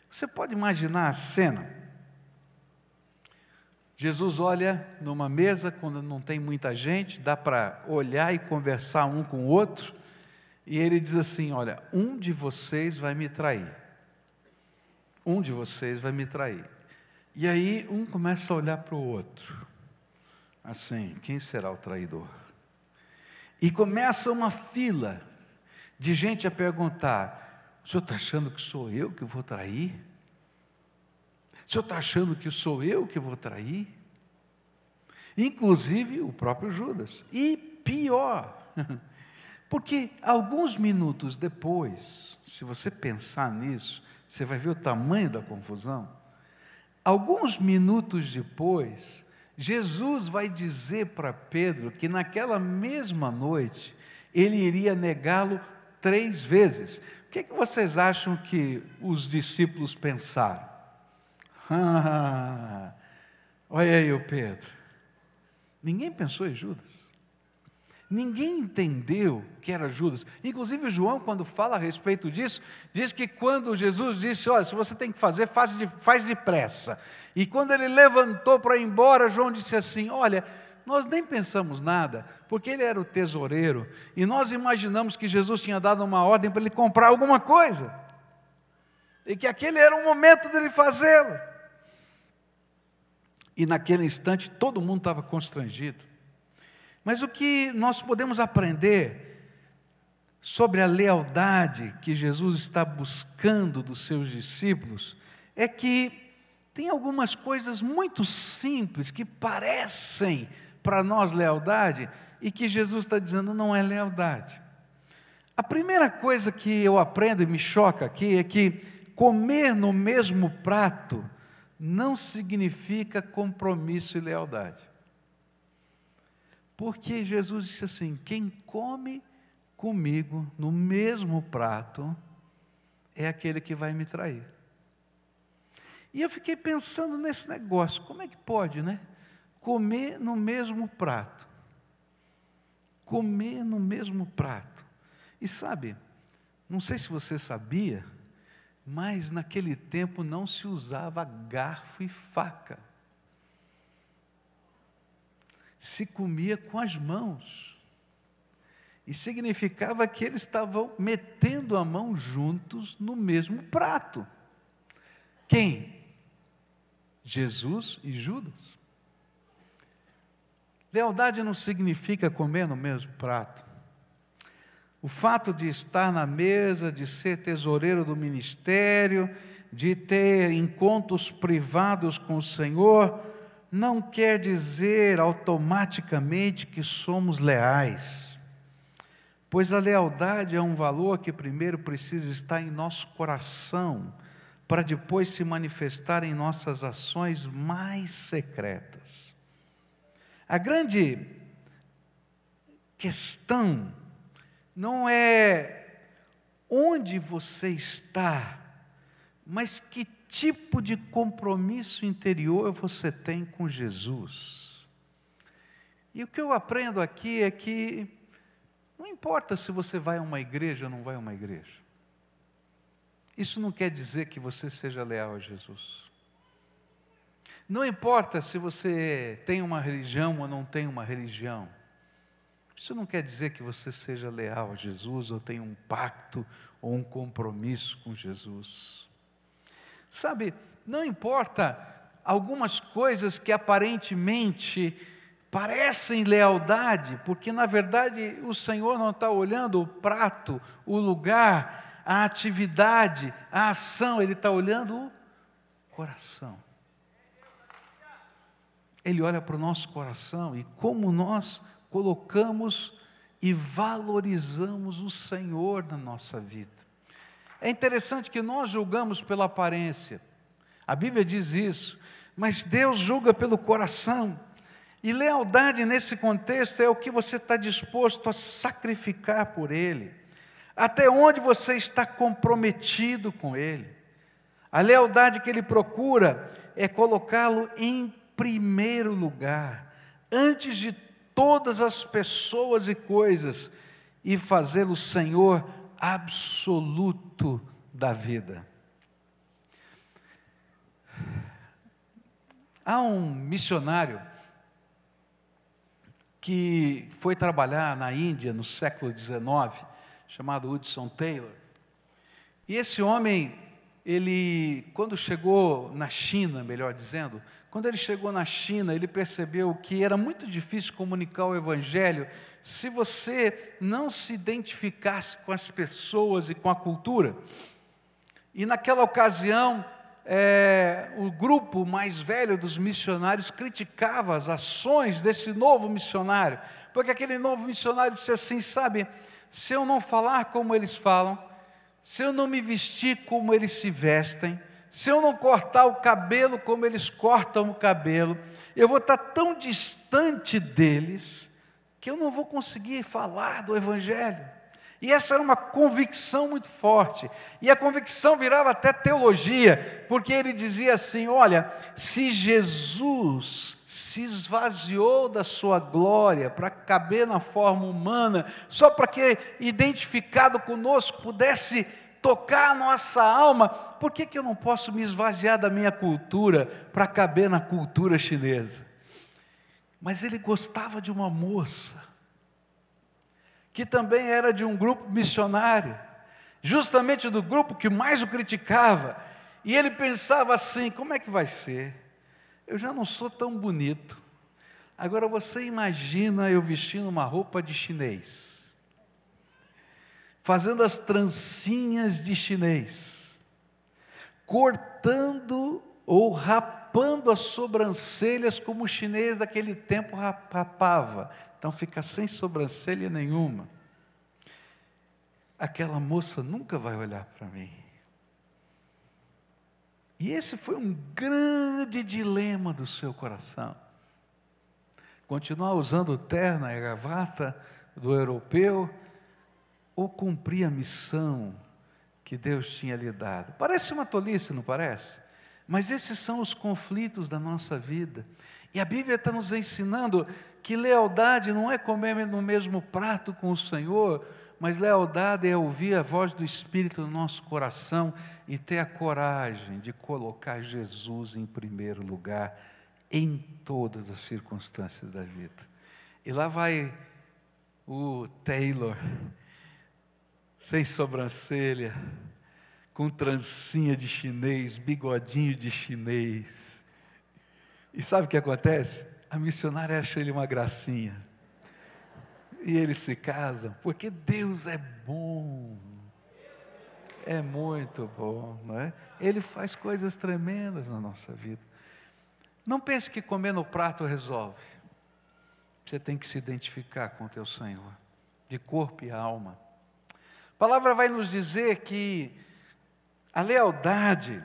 Você pode imaginar a cena? Jesus olha numa mesa, quando não tem muita gente, dá para olhar e conversar um com o outro, e ele diz assim: olha, um de vocês vai me trair. Um de vocês vai me trair. E aí um começa a olhar para o outro, assim: quem será o traidor? E começa uma fila de gente a perguntar: o senhor está achando que sou eu que vou trair? O senhor está achando que sou eu que vou trair? Inclusive o próprio Judas. E pior, porque alguns minutos depois, se você pensar nisso, você vai ver o tamanho da confusão. Alguns minutos depois, Jesus vai dizer para Pedro que naquela mesma noite ele iria negá-lo 3 vezes. O que vocês acham que os discípulos pensaram? Olha aí o Pedro. Ninguém pensou em Judas. Ninguém entendeu que era Judas. Inclusive João, quando fala a respeito disso, diz que quando Jesus disse: olha, se você tem que fazer, faz depressa. E quando ele levantou para ir embora, João disse assim: olha, nós nem pensamos nada, porque ele era o tesoureiro, e nós imaginamos que Jesus tinha dado uma ordem para ele comprar alguma coisa, e que aquele era o momento dele fazê-lo. E naquele instante todo mundo estava constrangido. Mas o que nós podemos aprender sobre a lealdade que Jesus está buscando dos seus discípulos é que tem algumas coisas muito simples que parecem para nós lealdade e que Jesus está dizendo não é lealdade. A primeira coisa que eu aprendo e me choca aqui é que comer no mesmo prato não significa compromisso e lealdade. Porque Jesus disse assim: quem come comigo no mesmo prato é aquele que vai me trair. E eu fiquei pensando nesse negócio: como é que pode, né? Comer no mesmo prato. Comer no mesmo prato. E sabe, não sei se você sabia, mas naquele tempo não se usava garfo e faca. Se comia com as mãos. E significava que eles estavam metendo a mão juntos no mesmo prato. Quem? Jesus e Judas. Lealdade não significa comer no mesmo prato. O fato de estar na mesa, de ser tesoureiro do ministério, de ter encontros privados com o Senhor, não quer dizer automaticamente que somos leais, pois a lealdade é um valor que primeiro precisa estar em nosso coração, para depois se manifestar em nossas ações mais secretas. A grande questão não é onde você está, mas que tipo de compromisso interior você tem com Jesus. E o que eu aprendo aqui é que não importa se você vai a uma igreja ou não vai a uma igreja. Isso não quer dizer que você seja leal a Jesus. Não importa se você tem uma religião ou não tem uma religião. Isso não quer dizer que você seja leal a Jesus ou tenha um pacto ou um compromisso com Jesus. Sabe, não importa algumas coisas que aparentemente parecem lealdade, porque na verdade o Senhor não está olhando o prato, o lugar, a atividade, a ação, Ele está olhando o coração. Ele olha para o nosso coração e como nós colocamos e valorizamos o Senhor na nossa vida. É interessante que nós julgamos pela aparência, a Bíblia diz isso, mas Deus julga pelo coração. E lealdade nesse contexto é o que você está disposto a sacrificar por Ele, até onde você está comprometido com Ele. A lealdade que Ele procura é colocá-lo em primeiro lugar, antes de todas as pessoas e coisas, e fazê-lo Senhor absoluto da vida. Há um missionário que foi trabalhar na Índia no século XIX, chamado Hudson Taylor. E esse homem, ele, quando chegou na China, melhor dizendo, quando ele chegou na China, ele percebeu que era muito difícil comunicar o Evangelho se você não se identificasse com as pessoas e com a cultura. E naquela ocasião, o grupo mais velho dos missionários criticava as ações desse novo missionário, porque aquele novo missionário disse assim, sabe, se eu não falar como eles falam, se eu não me vestir como eles se vestem, se eu não cortar o cabelo como eles cortam o cabelo, eu vou estar tão distante deles, que eu não vou conseguir falar do Evangelho. E essa era uma convicção muito forte, e a convicção virava até teologia, porque ele dizia assim, olha, se Jesus se esvaziou da sua glória, para caber na forma humana, só para que, identificado conosco, pudesse tocar a nossa alma, por que eu não posso me esvaziar da minha cultura, para caber na cultura chinesa? Mas ele gostava de uma moça, que também era de um grupo missionário, justamente do grupo que mais o criticava, e ele pensava assim, como é que vai ser? Eu já não sou tão bonito, agora você imagina eu vestindo uma roupa de chinês, fazendo as trancinhas de chinês, cortando ou rapando as sobrancelhas como o chinês daquele tempo rapava, então fica sem sobrancelha nenhuma. Aquela moça nunca vai olhar para mim. E esse foi um grande dilema do seu coração. Continuar usando terno e gravata do europeu, ou cumprir a missão que Deus tinha lhe dado. Parece uma tolice, não parece? Mas esses são os conflitos da nossa vida. E a Bíblia está nos ensinando que lealdade não é comer no mesmo prato com o Senhor, mas lealdade é ouvir a voz do Espírito no nosso coração e ter a coragem de colocar Jesus em primeiro lugar em todas as circunstâncias da vida. E lá vai o Taylor, sem sobrancelha, com trancinha de chinês, bigodinho de chinês. E sabe o que acontece? A missionária acha ele uma gracinha. E eles se casam, porque Deus é bom. É muito bom, não é? Ele faz coisas tremendas na nossa vida. Não pense que comer no prato resolve. Você tem que se identificar com o teu Senhor, de corpo e alma. A palavra vai nos dizer que a lealdade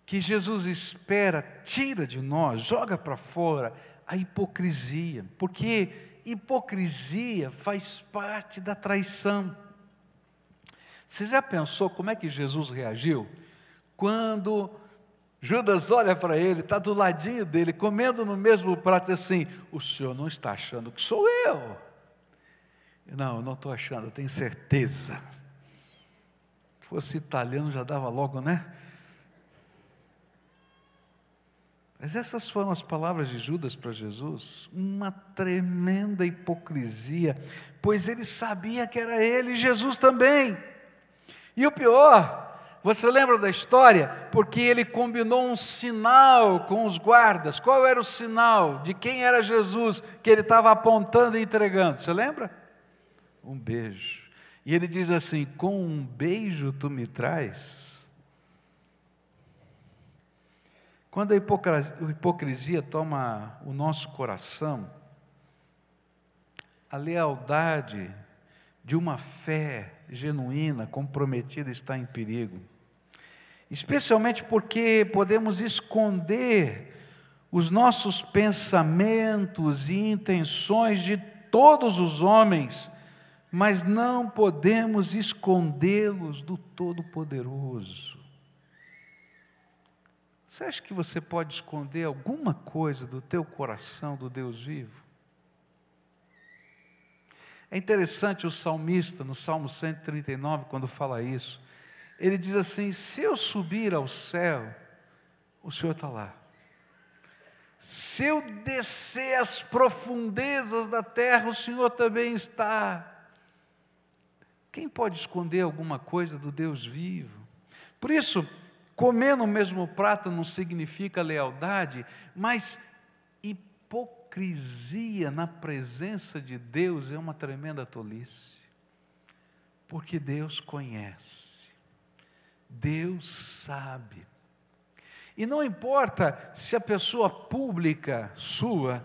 que Jesus espera, tira de nós, joga para fora a hipocrisia, porque hipocrisia faz parte da traição. Você já pensou como é que Jesus reagiu? Quando Judas olha para ele, está do ladinho dele, comendo no mesmo prato, assim: o senhor não está achando que sou eu? Não, eu não estou achando, eu tenho certeza. Se fosse italiano já dava logo, né? Mas essas foram as palavras de Judas para Jesus, uma tremenda hipocrisia, pois ele sabia que era ele e Jesus também. E o pior, você lembra da história? Porque ele combinou um sinal com os guardas. Qual era o sinal de quem era Jesus que ele estava apontando e entregando? Você lembra? Um beijo. E ele diz assim: com um beijo tu me traz. Quando a hipocrisia toma o nosso coração, a lealdade de uma fé genuína, comprometida, está em perigo. Especialmente porque podemos esconder os nossos pensamentos e intenções de todos os homens, mas não podemos escondê-los do Todo-Poderoso. Você acha que você pode esconder alguma coisa do teu coração do Deus vivo? É interessante o salmista, no Salmo 139, quando fala isso, ele diz assim: se eu subir ao céu, o Senhor está lá. Se eu descer às profundezas da terra, o Senhor também está. Quem pode esconder alguma coisa do Deus vivo? Por isso, comer no mesmo prato não significa lealdade, mas hipocrisia na presença de Deus é uma tremenda tolice. Porque Deus conhece, Deus sabe. E não importa se a pessoa pública sua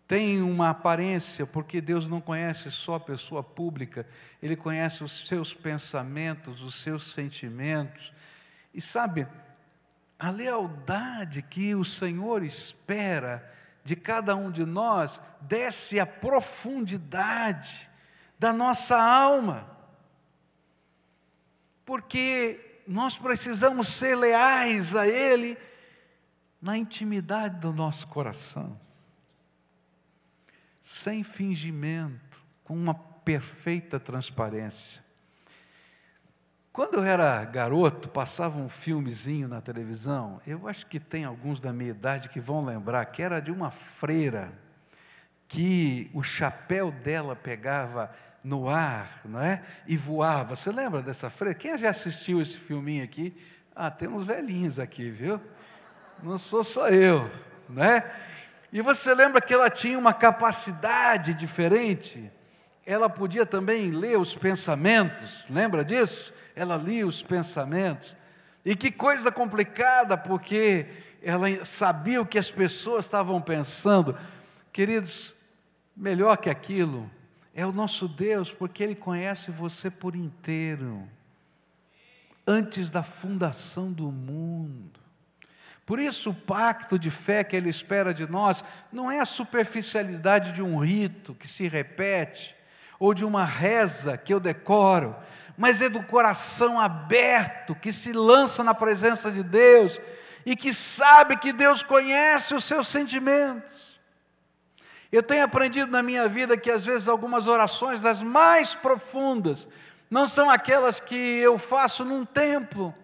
tem uma aparência, porque Deus não conhece só a pessoa pública, Ele conhece os seus pensamentos, os seus sentimentos. E sabe, a lealdade que o Senhor espera de cada um de nós desce à profundidade da nossa alma. Porque nós precisamos ser leais a Ele na intimidade do nosso coração, sem fingimento, com uma perfeita transparência. Quando eu era garoto, passava um filmezinho na televisão, eu acho que tem alguns da minha idade que vão lembrar, que era de uma freira, que o chapéu dela pegava no ar, não é? E voava. Você lembra dessa freira? Quem já assistiu esse filminho aqui? Ah, tem uns velhinhos aqui, viu? Não sou só eu, não é? E você lembra que ela tinha uma capacidade diferente? Ela podia também ler os pensamentos, lembra disso? Ela lia os pensamentos. E que coisa complicada, porque ela sabia o que as pessoas estavam pensando. Queridos, melhor que aquilo é o nosso Deus, porque Ele conhece você por inteiro, antes da fundação do mundo. Por isso o pacto de fé que Ele espera de nós, não é a superficialidade de um rito que se repete, ou de uma reza que eu decoro, mas é do coração aberto, que se lança na presença de Deus, e que sabe que Deus conhece os seus sentimentos. Eu tenho aprendido na minha vida que às vezes algumas orações das mais profundas, não são aquelas que eu faço num templo,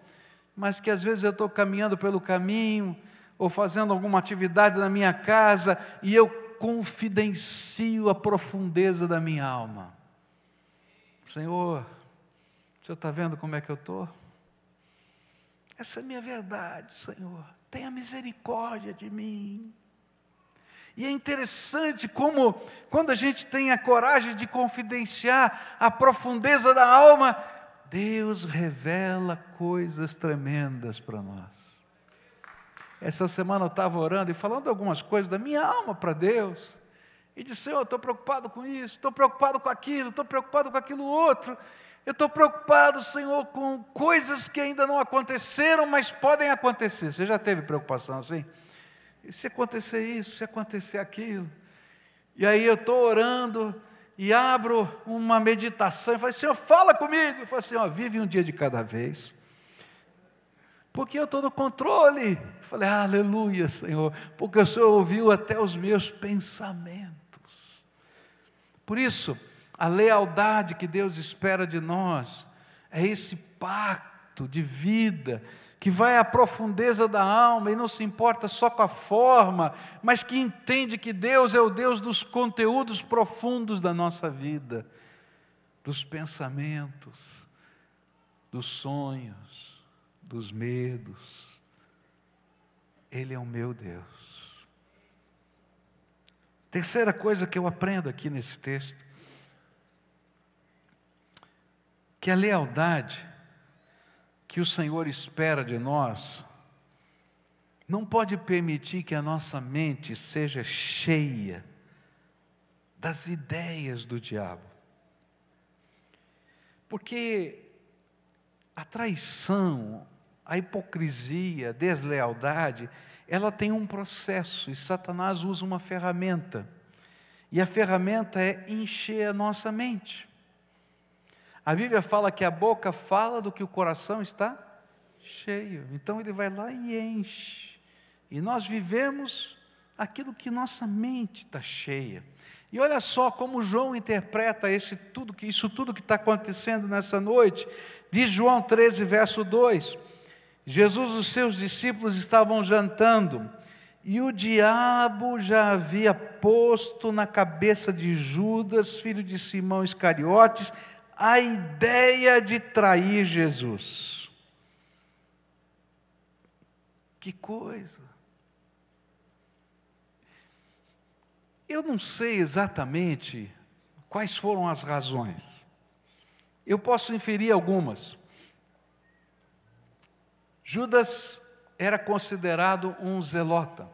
mas que às vezes eu estou caminhando pelo caminho, ou fazendo alguma atividade na minha casa, e eu confidencio a profundeza da minha alma. Senhor, o Senhor está vendo como é que eu estou? Essa é a minha verdade, Senhor. Tenha misericórdia de mim. E é interessante como, quando a gente tem a coragem de confidenciar a profundeza da alma, Deus revela coisas tremendas para nós. Essa semana eu estava orando e falando algumas coisas da minha alma para Deus. E disse: Senhor, estou preocupado com isso, estou preocupado com aquilo, estou preocupado com aquilo outro. Eu estou preocupado, Senhor, com coisas que ainda não aconteceram, mas podem acontecer. Você já teve preocupação assim? E se acontecer isso, se acontecer aquilo? E aí eu estou orando e abro uma meditação e falo: Senhor, fala comigo. Eu falo assim: ó, vive um dia de cada vez. Porque eu estou no controle. Falei, aleluia, Senhor, porque o Senhor ouviu até os meus pensamentos. Por isso, a lealdade que Deus espera de nós é esse pacto de vida que vai à profundeza da alma e não se importa só com a forma, mas que entende que Deus é o Deus dos conteúdos profundos da nossa vida, dos pensamentos, dos sonhos, dos medos. Ele é o meu Deus. Terceira coisa que eu aprendo aqui nesse texto, que a lealdade que o Senhor espera de nós não pode permitir que a nossa mente seja cheia das ideias do diabo. Porque a traição, a hipocrisia, a deslealdade, ela tem um processo, e Satanás usa uma ferramenta. E a ferramenta é encher a nossa mente. A Bíblia fala que a boca fala do que o coração está cheio. Então ele vai lá e enche. E nós vivemos aquilo que nossa mente está cheia. E olha só como João interpreta isso tudo que está acontecendo nessa noite. Diz João 13, verso 2. Jesus e os seus discípulos estavam jantando, e o diabo já havia posto na cabeça de Judas, filho de Simão Iscariotes, a ideia de trair Jesus. Que coisa! Eu não sei exatamente quais foram as razões. Eu posso inferir algumas. Judas era considerado um zelota.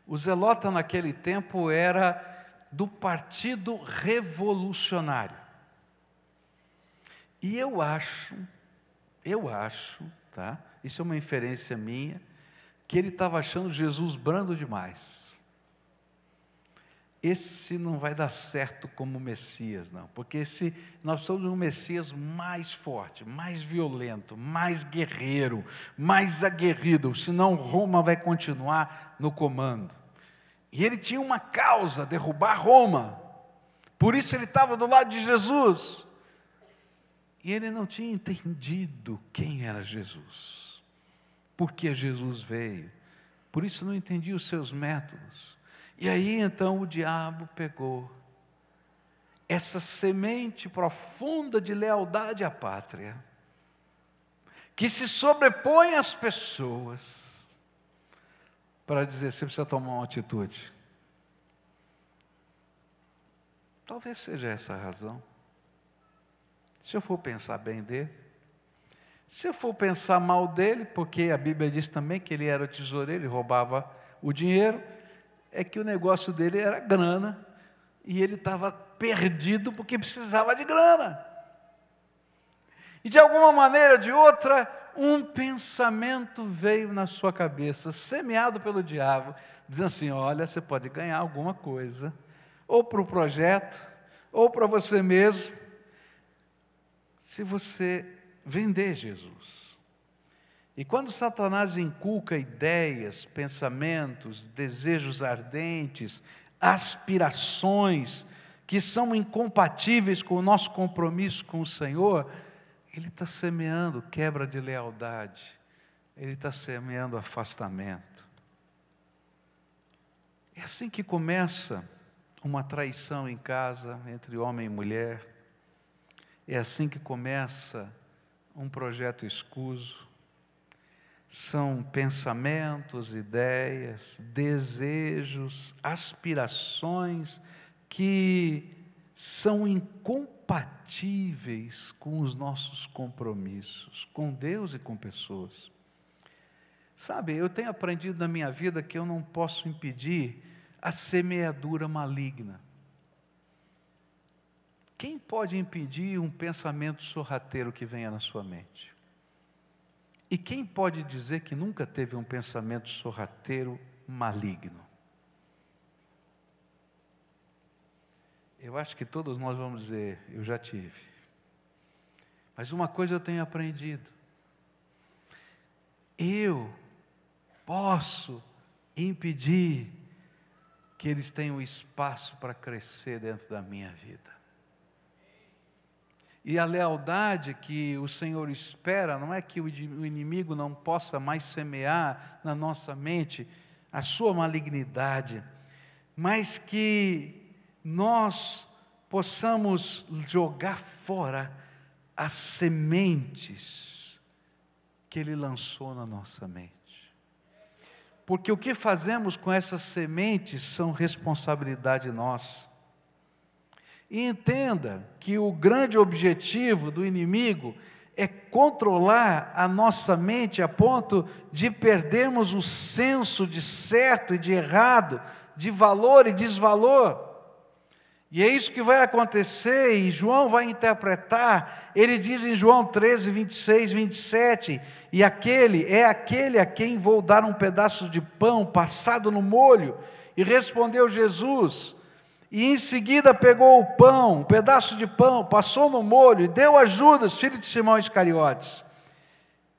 O zelota naquele tempo era do Partido Revolucionário. E eu acho, tá? Isso é uma inferência minha, que ele estava achando Jesus brando demais. Esse não vai dar certo como Messias, não, porque nós somos um Messias mais forte, mais violento, mais guerreiro, mais aguerrido, senão Roma vai continuar no comando. E ele tinha uma causa, derrubar Roma, por isso ele estava do lado de Jesus. E ele não tinha entendido quem era Jesus, por que Jesus veio, por isso não entendia os seus métodos. E aí então o diabo pegou essa semente profunda de lealdade à pátria, que se sobrepõe às pessoas, para dizer, você precisa tomar uma atitude. Talvez seja essa a razão. Se eu for pensar bem dele, se eu for pensar mal dele, porque a Bíblia diz também que ele era o tesoureiro e roubava o dinheiro, é que o negócio dele era grana, e ele estava perdido porque precisava de grana. E de alguma maneira ou de outra, um pensamento veio na sua cabeça, semeado pelo diabo, dizendo assim, olha, você pode ganhar alguma coisa, ou para o projeto, ou para você mesmo, se você vender Jesus. E quando Satanás inculca ideias, pensamentos, desejos ardentes, aspirações, que são incompatíveis com o nosso compromisso com o Senhor, ele está semeando quebra de lealdade, ele está semeando afastamento. É assim que começa uma traição em casa entre homem e mulher, é assim que começa um projeto escuso. São pensamentos, ideias, desejos, aspirações que são incompatíveis com os nossos compromissos, com Deus e com pessoas. Sabe, eu tenho aprendido na minha vida que eu não posso impedir a semeadura maligna. Quem pode impedir um pensamento sorrateiro que venha na sua mente? E quem pode dizer que nunca teve um pensamento sorrateiro maligno? Eu acho que todos nós vamos dizer, eu já tive. Mas uma coisa eu tenho aprendido. eu posso impedir que eles tenham espaço para crescer dentro da minha vida. E a lealdade que o Senhor espera não é que o inimigo não possa mais semear na nossa mente a sua malignidade, mas que nós possamos jogar fora as sementes que ele lançou na nossa mente. Porque o que fazemos com essas sementes são responsabilidade nossa. E entenda que o grande objetivo do inimigo é controlar a nossa mente a ponto de perdermos o senso de certo e de errado, de valor e desvalor. E é isso que vai acontecer, e João vai interpretar. Ele diz em João 13, 26, 27, e aquele a quem vou dar um pedaço de pão passado no molho. E respondeu Jesus, e em seguida pegou o pão, um pedaço de pão, passou no molho e deu a Judas, filho de Simão Iscariotes.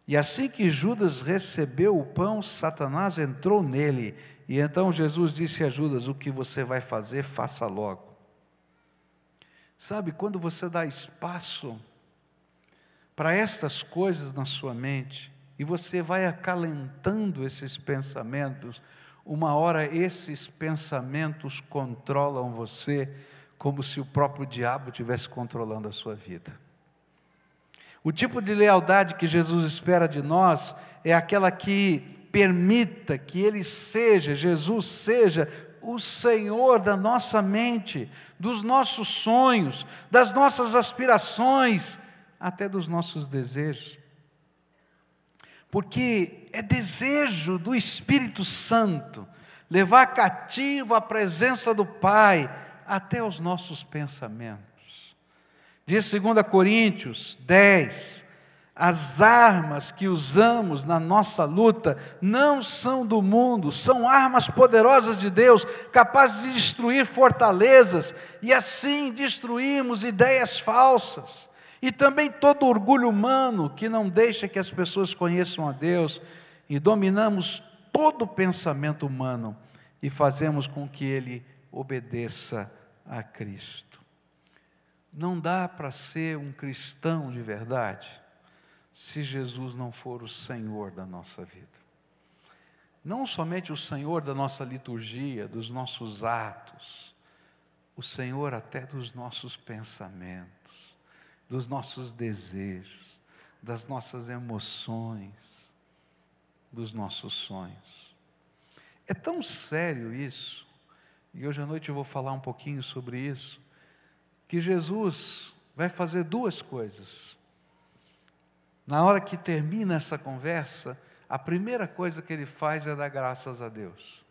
E assim que Judas recebeu o pão, Satanás entrou nele. E então Jesus disse a Judas, o que você vai fazer, faça logo. Sabe, quando você dá espaço para estas coisas na sua mente, e você vai acalentando esses pensamentos, uma hora esses pensamentos controlam você, como se o próprio diabo estivesse controlando a sua vida. O tipo de lealdade que Jesus espera de nós é aquela que permita que Ele seja, Jesus seja, o Senhor da nossa mente, dos nossos sonhos, das nossas aspirações, até dos nossos desejos. Porque é desejo do Espírito Santo levar cativo a presença do Pai até os nossos pensamentos. Diz 2 Coríntios 10, as armas que usamos na nossa luta não são do mundo, são armas poderosas de Deus, capazes de destruir fortalezas, e assim destruirmos ideias falsas. E também todo orgulho humano que não deixa que as pessoas conheçam a Deus, e dominamos todo pensamento humano e fazemos com que ele obedeça a Cristo. Não dá para ser um cristão de verdade se Jesus não for o Senhor da nossa vida. Não somente o Senhor da nossa liturgia, dos nossos atos, o Senhor até dos nossos pensamentos, dos nossos desejos, das nossas emoções, dos nossos sonhos. É tão sério isso, e hoje à noite eu vou falar um pouquinho sobre isso, que Jesus vai fazer duas coisas. Na hora que termina essa conversa, a primeira coisa que ele faz é dar graças a Deus.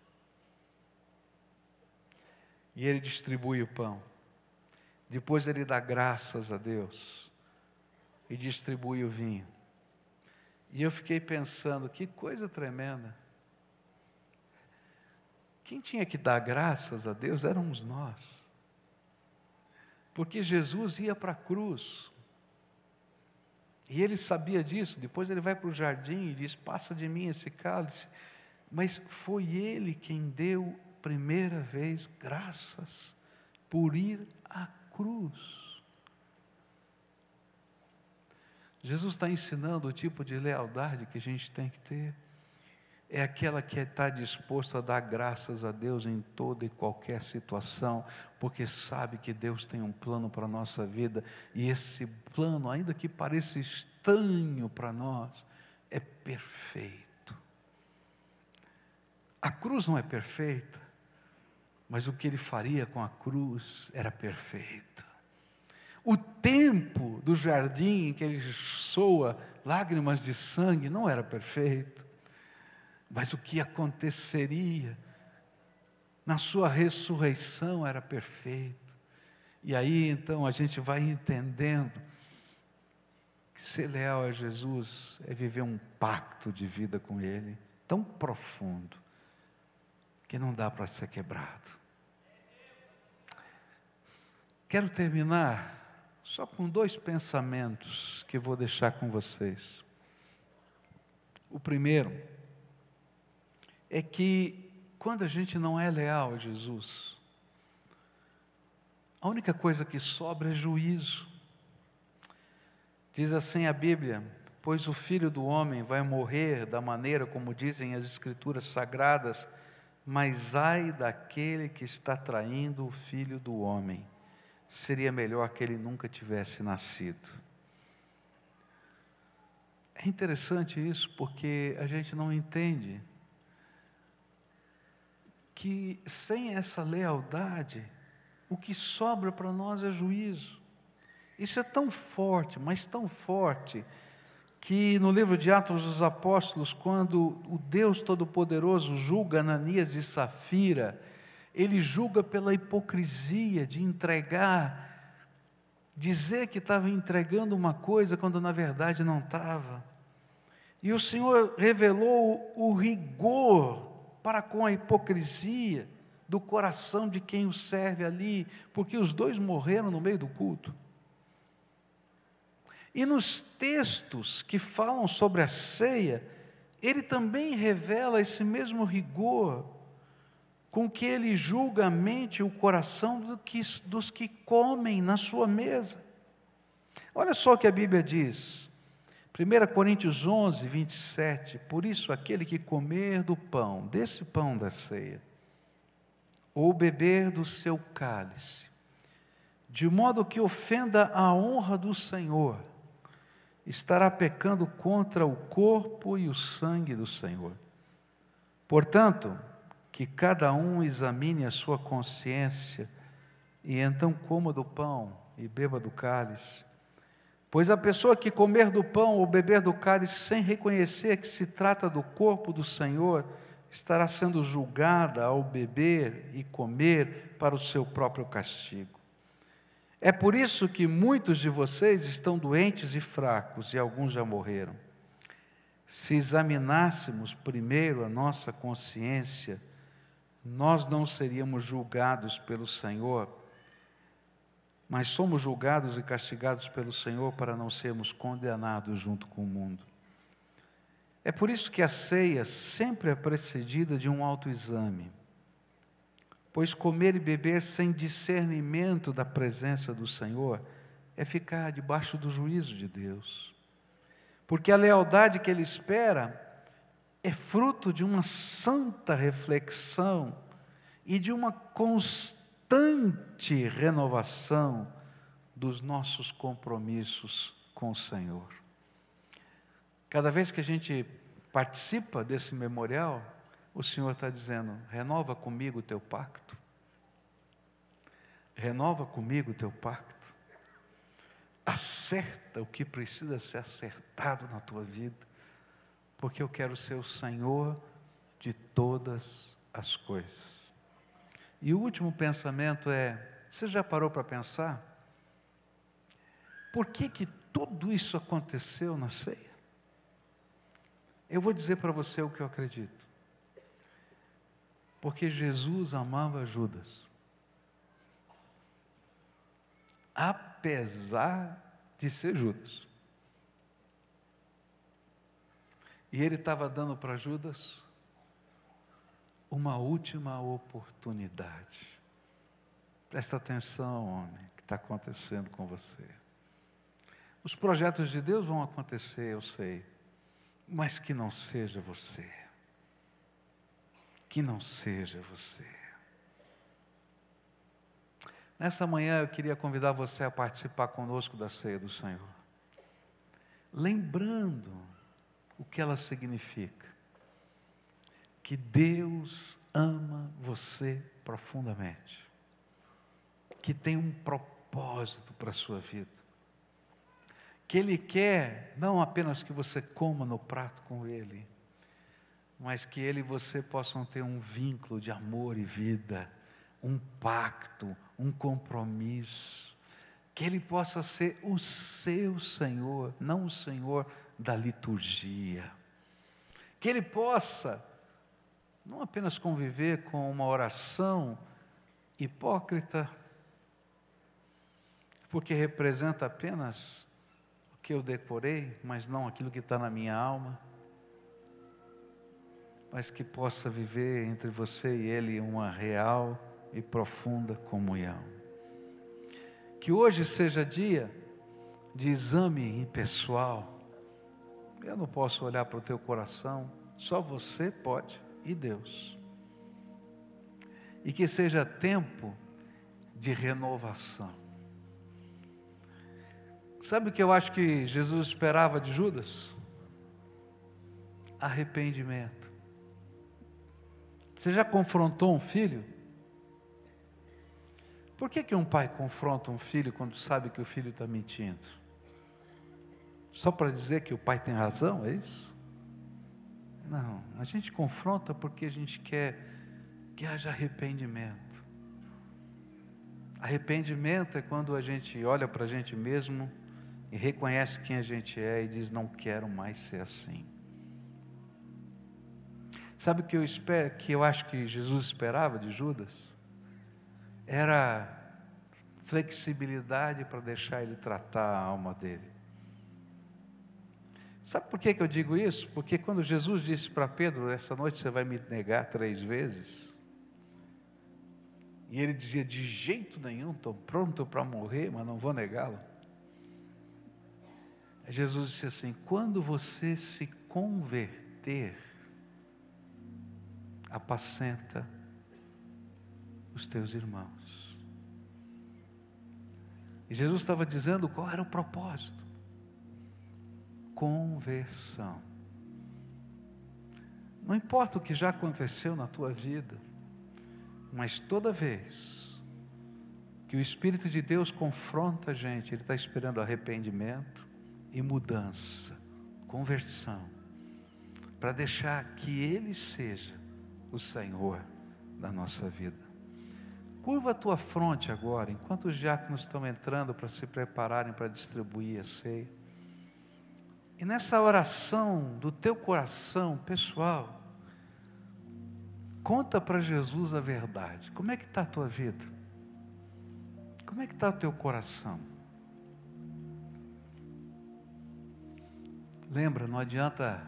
E ele distribui o pão. Depois ele dá graças a Deus e distribui o vinho. E eu fiquei pensando, que coisa tremenda. Quem tinha que dar graças a Deus éramos nós. Porque Jesus ia para a cruz. E ele sabia disso. Depois ele vai para o jardim e diz, passa de mim esse cálice. Mas foi ele quem deu primeira vez graças por ir à cruz. Jesus está ensinando o tipo de lealdade que a gente tem que ter. É aquela que está disposto a dar graças a Deus em toda e qualquer situação, porque sabe que Deus tem um plano para a nossa vida, e esse plano, ainda que pareça estranho para nós, é perfeito. A cruz não é perfeita, mas o que ele faria com a cruz era perfeito. O tempo do jardim em que ele soa lágrimas de sangue não era perfeito, mas o que aconteceria na sua ressurreição era perfeito. E aí então a gente vai entendendo que ser leal a Jesus é viver um pacto de vida com Ele, tão profundo, que não dá para ser quebrado. Quero terminar só com dois pensamentos que vou deixar com vocês. O primeiro é que quando a gente não é leal a Jesus, a única coisa que sobra é juízo. Diz assim a Bíblia: pois o Filho do Homem vai morrer da maneira como dizem as Escrituras Sagradas, mas ai daquele que está traindo o Filho do Homem. Seria melhor que ele nunca tivesse nascido. É interessante isso, porque a gente não entende que sem essa lealdade, o que sobra para nós é juízo. Isso é tão forte, mas tão forte, que no livro de Atos dos Apóstolos, quando o Deus Todo-Poderoso julga Ananias e Safira, Ele julga pela hipocrisia de entregar, dizer que estava entregando uma coisa quando na verdade não estava. E o Senhor revelou o rigor para com a hipocrisia do coração de quem o serve ali, porque os dois morreram no meio do culto. E nos textos que falam sobre a ceia, ele também revela esse mesmo rigor com que ele julga a mente e o coração dos que comem na sua mesa. Olha só o que a Bíblia diz, 1 Coríntios 11, 27, por isso aquele que comer do pão, desse pão da ceia, ou beber do seu cálice, de modo que ofenda a honra do Senhor, estará pecando contra o corpo e o sangue do Senhor. Portanto, que cada um examine a sua consciência, e então coma do pão e beba do cálice. Pois a pessoa que comer do pão ou beber do cálice sem reconhecer que se trata do corpo do Senhor, estará sendo julgada ao beber e comer para o seu próprio castigo. É por isso que muitos de vocês estão doentes e fracos, e alguns já morreram. Se examinássemos primeiro a nossa consciência, nós não seríamos julgados pelo Senhor, mas somos julgados e castigados pelo Senhor para não sermos condenados junto com o mundo. É por isso que a ceia sempre é precedida de um autoexame, pois comer e beber sem discernimento da presença do Senhor é ficar debaixo do juízo de Deus, porque a lealdade que Ele espera é fruto de uma santa reflexão e de uma constante renovação dos nossos compromissos com o Senhor. Cada vez que a gente participa desse memorial, o Senhor está dizendo: renova comigo o teu pacto. Renova comigo o teu pacto. Acerta o que precisa ser acertado na tua vida, porque eu quero ser o Senhor de todas as coisas. E o último pensamento é: você já parou para pensar? Por que tudo isso aconteceu na ceia? Eu vou dizer para você o que eu acredito. Porque Jesus amava Judas. Apesar de ser Judas. E ele estava dando para Judas uma última oportunidade. Presta atenção, homem, o que está acontecendo com você. Os projetos de Deus vão acontecer, eu sei, mas que não seja você. Que não seja você. Nessa manhã eu queria convidar você a participar conosco da ceia do Senhor, lembrando o que ela significa, que Deus ama você profundamente, que tem um propósito para a sua vida, que Ele quer não apenas que você coma no prato com Ele, mas que Ele e você possam ter um vínculo de amor e vida, um pacto, um compromisso, que Ele possa ser o seu Senhor, não o Senhor da liturgia, que Ele possa não apenas conviver com uma oração hipócrita, porque representa apenas o que eu decorei, mas não aquilo que está na minha alma, mas que possa viver entre você e Ele uma real e profunda comunhão. Que hoje seja dia de exame pessoal. Eu não posso olhar para o teu coração, só você pode e Deus. E que seja tempo de renovação. Sabe o que eu acho que Jesus esperava de Judas? Arrependimento. Você já confrontou um filho? Por que um pai confronta um filho quando sabe que o filho está mentindo? Só para dizer que o pai tem razão, é isso? Não, a gente confronta porque a gente quer que haja arrependimento. Arrependimento é quando a gente olha para a gente mesmo e reconhece quem a gente é e diz, não quero mais ser assim. Sabe o que eu acho que Jesus esperava de Judas? Era flexibilidade para deixar ele tratar a alma dele. Sabe por que eu digo isso? Porque quando Jesus disse para Pedro, essa noite você vai me negar 3 vezes, e ele dizia, de jeito nenhum, estou pronto para morrer, mas não vou negá-lo. Jesus disse assim, quando você se converter, apacenta os teus irmãos. E Jesus estava dizendo qual era o propósito. Conversão. Não importa o que já aconteceu na tua vida, mas toda vez que o Espírito de Deus confronta a gente, Ele está esperando arrependimento e mudança, conversão, para deixar que Ele seja o Senhor da nossa vida. Curva a tua fronte agora, enquanto os diáconos estão entrando para se prepararem para distribuir a ceia. E nessa oração do teu coração pessoal, conta para Jesus a verdade. Como é que está a tua vida? Como é que está o teu coração? Lembra, não adianta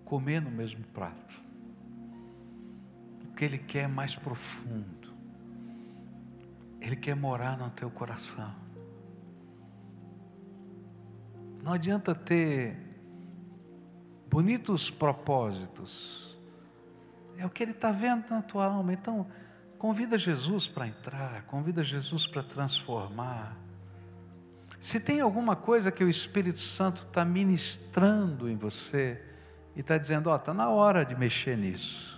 comer no mesmo prato. O que Ele quer é mais profundo. Ele quer morar no teu coração. Não adianta ter bonitos propósitos. É o que Ele está vendo na tua alma. Então, convida Jesus para entrar, convida Jesus para transformar. Se tem alguma coisa que o Espírito Santo está ministrando em você, e está dizendo, está na hora de mexer nisso.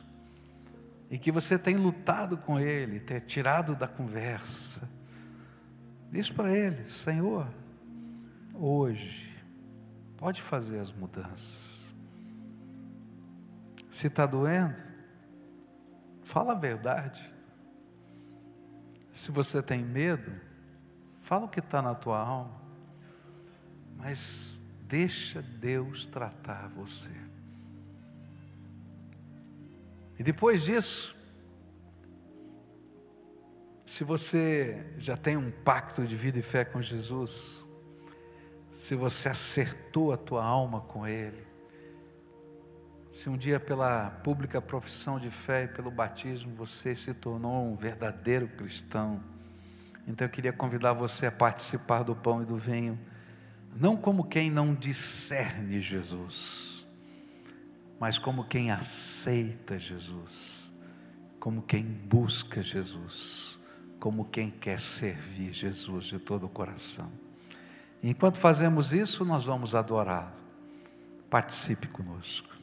E que você tem lutado com Ele, tem tirado da conversa. Diz para Ele, Senhor, hoje, pode fazer as mudanças. Se está doendo, fala a verdade. Se você tem medo, fala o que está na tua alma. Mas deixa Deus tratar você. E depois disso, se você já tem um pacto de vida e fé com Jesus, se você acertou a tua alma com Ele, se um dia pela pública profissão de fé e pelo batismo você se tornou um verdadeiro cristão, então eu queria convidar você a participar do pão e do vinho, não como quem não discerne Jesus, mas como quem aceita Jesus, como quem busca Jesus, como quem quer servir Jesus de todo o coração. E enquanto fazemos isso, nós vamos adorar. Participe conosco.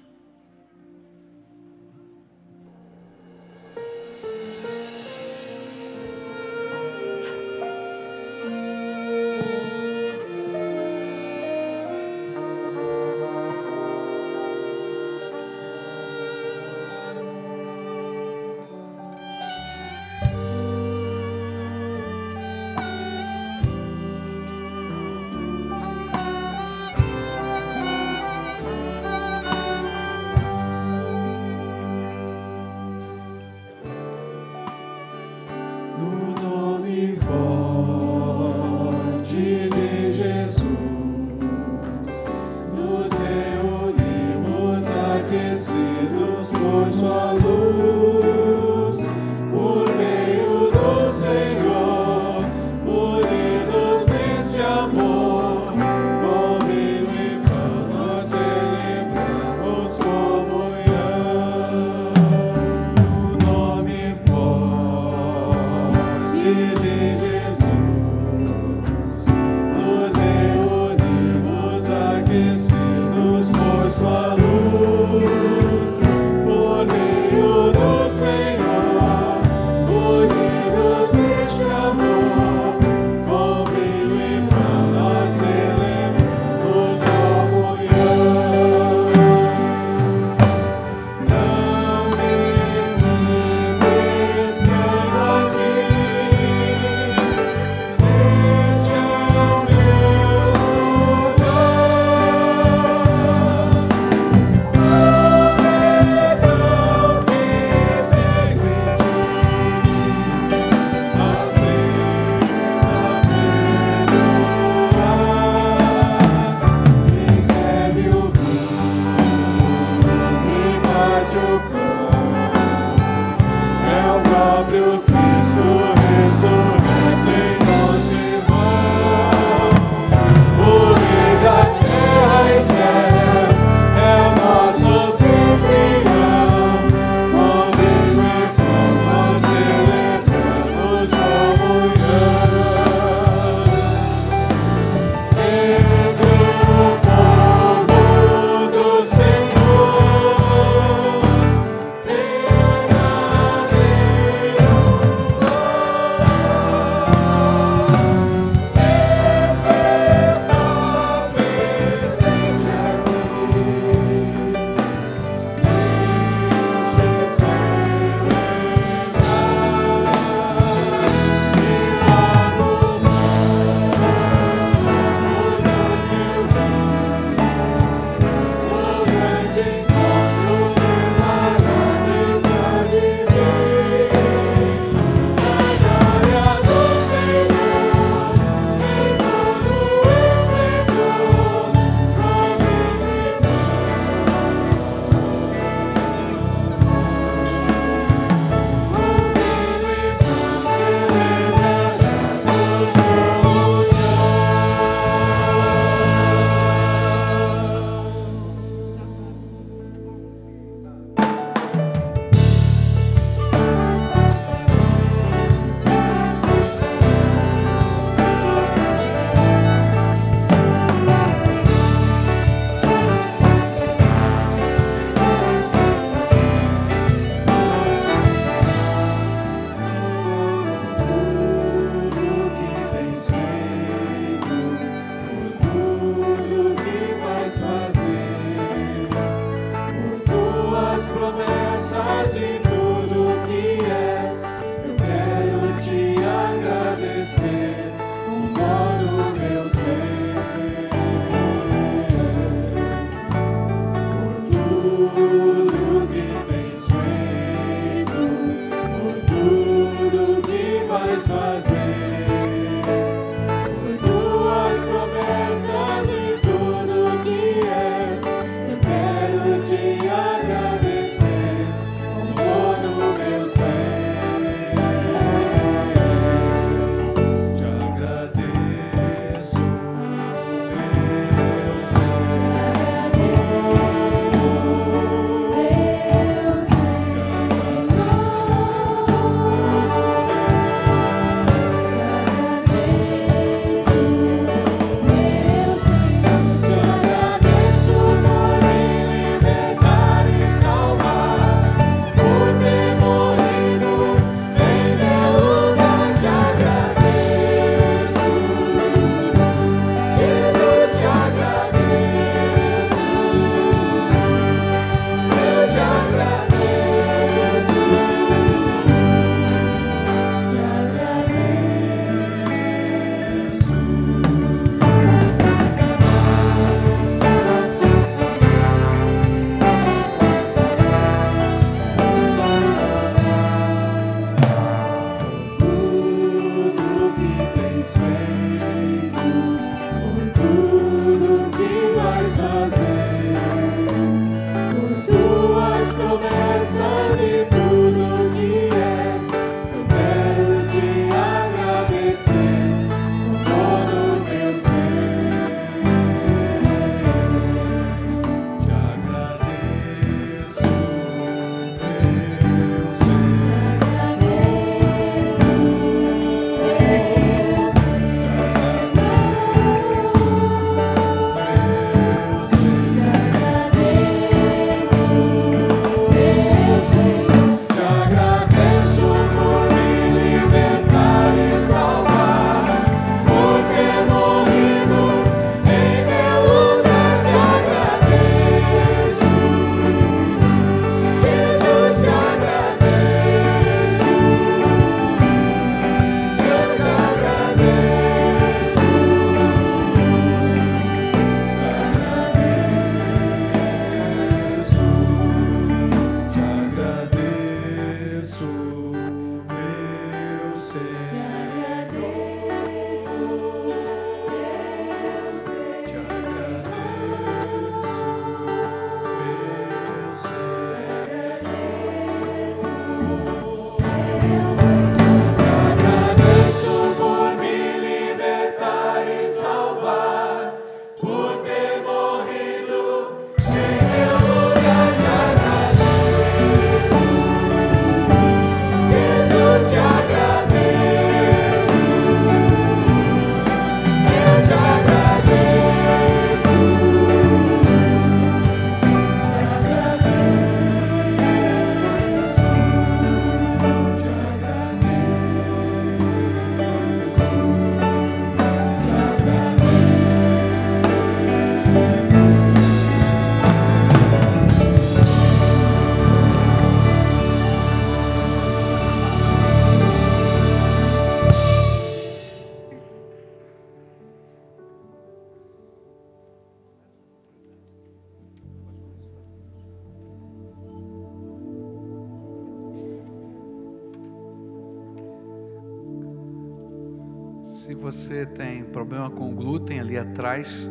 Se você tem problema com glúten, ali atrás,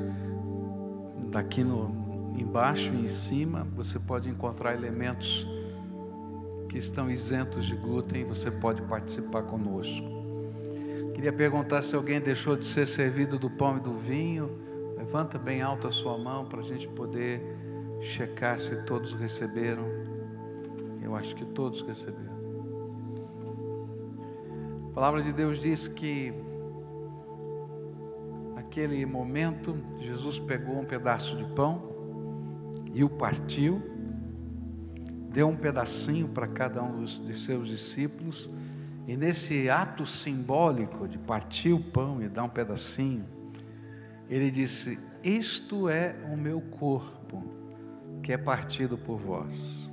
daqui embaixo e em cima, você pode encontrar elementos que estão isentos de glúten, você pode participar conosco. Queria perguntar se alguém deixou de ser servido do pão e do vinho. Levanta bem alto a sua mão para a gente poder checar se todos receberam. Eu acho que todos receberam. A palavra de Deus diz que naquele momento Jesus pegou um pedaço de pão e o partiu, deu um pedacinho para cada um de seus discípulos, e nesse ato simbólico de partir o pão e dar um pedacinho, ele disse: isto é o meu corpo, que é partido por vós.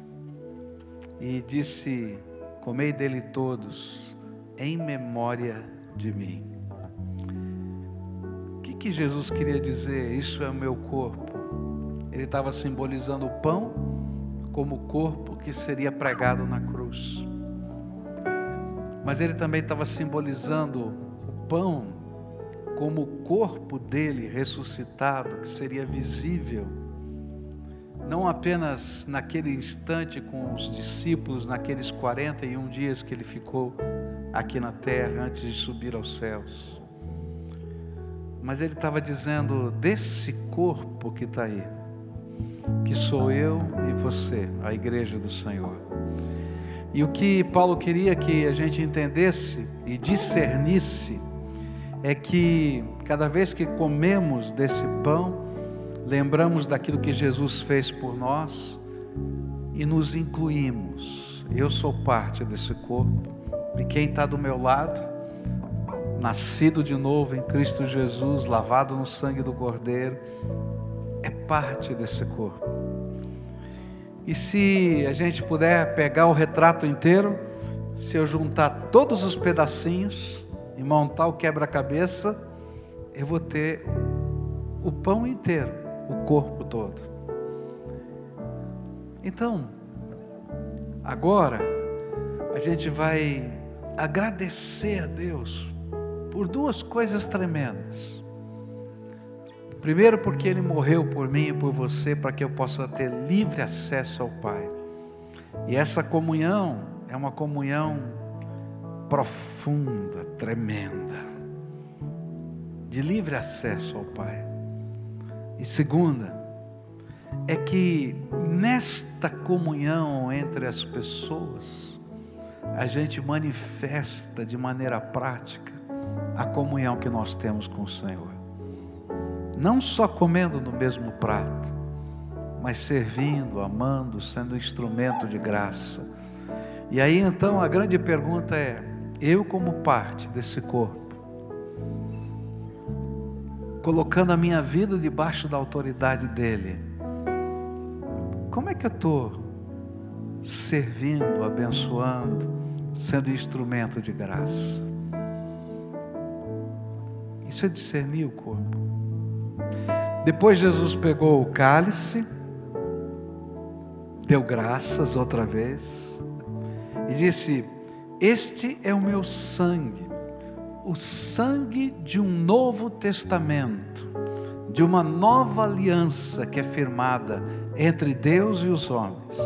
E disse: comei dele todos, em memória de mim. O que Jesus queria dizer? Isso é o meu corpo. Ele estava simbolizando o pão como o corpo que seria pregado na cruz. Mas ele também estava simbolizando o pão como o corpo dele ressuscitado, que seria visível, não apenas naquele instante com os discípulos, naqueles 41 dias que ele ficou aqui na terra antes de subir aos céus, mas ele estava dizendo desse corpo que está aí, que sou eu e você, a igreja do Senhor. E o que Paulo queria que a gente entendesse e discernisse é que cada vez que comemos desse pão, lembramos daquilo que Jesus fez por nós e nos incluímos. Eu sou parte desse corpo, e quem está do meu lado, nascido de novo em Cristo Jesus, lavado no sangue do Cordeiro, é parte desse corpo. E se a gente puder pegar o retrato inteiro, se eu juntar todos os pedacinhos e montar o quebra-cabeça, eu vou ter o pão inteiro, o corpo todo. Então, agora a gente vai agradecer a Deus por duas coisas tremendas. Primeiro, porque Ele morreu por mim e por você, para que eu possa ter livre acesso ao Pai. E essa comunhão é uma comunhão profunda, tremenda, de livre acesso ao Pai. E segunda, é que nesta comunhão entre as pessoas, a gente manifesta de maneira prática a comunhão que nós temos com o Senhor. Não só comendo no mesmo prato, mas servindo, amando, sendo instrumento de graça. E aí então a grande pergunta é: eu como parte desse corpo, colocando a minha vida debaixo da autoridade dEle, como é que eu estou servindo, abençoando, sendo instrumento de graça? Isso é discernir o corpo. Depois Jesus pegou o cálice, deu graças outra vez e disse: este é o meu sangue, o sangue de um novo testamento, de uma nova aliança que é firmada entre Deus e os homens.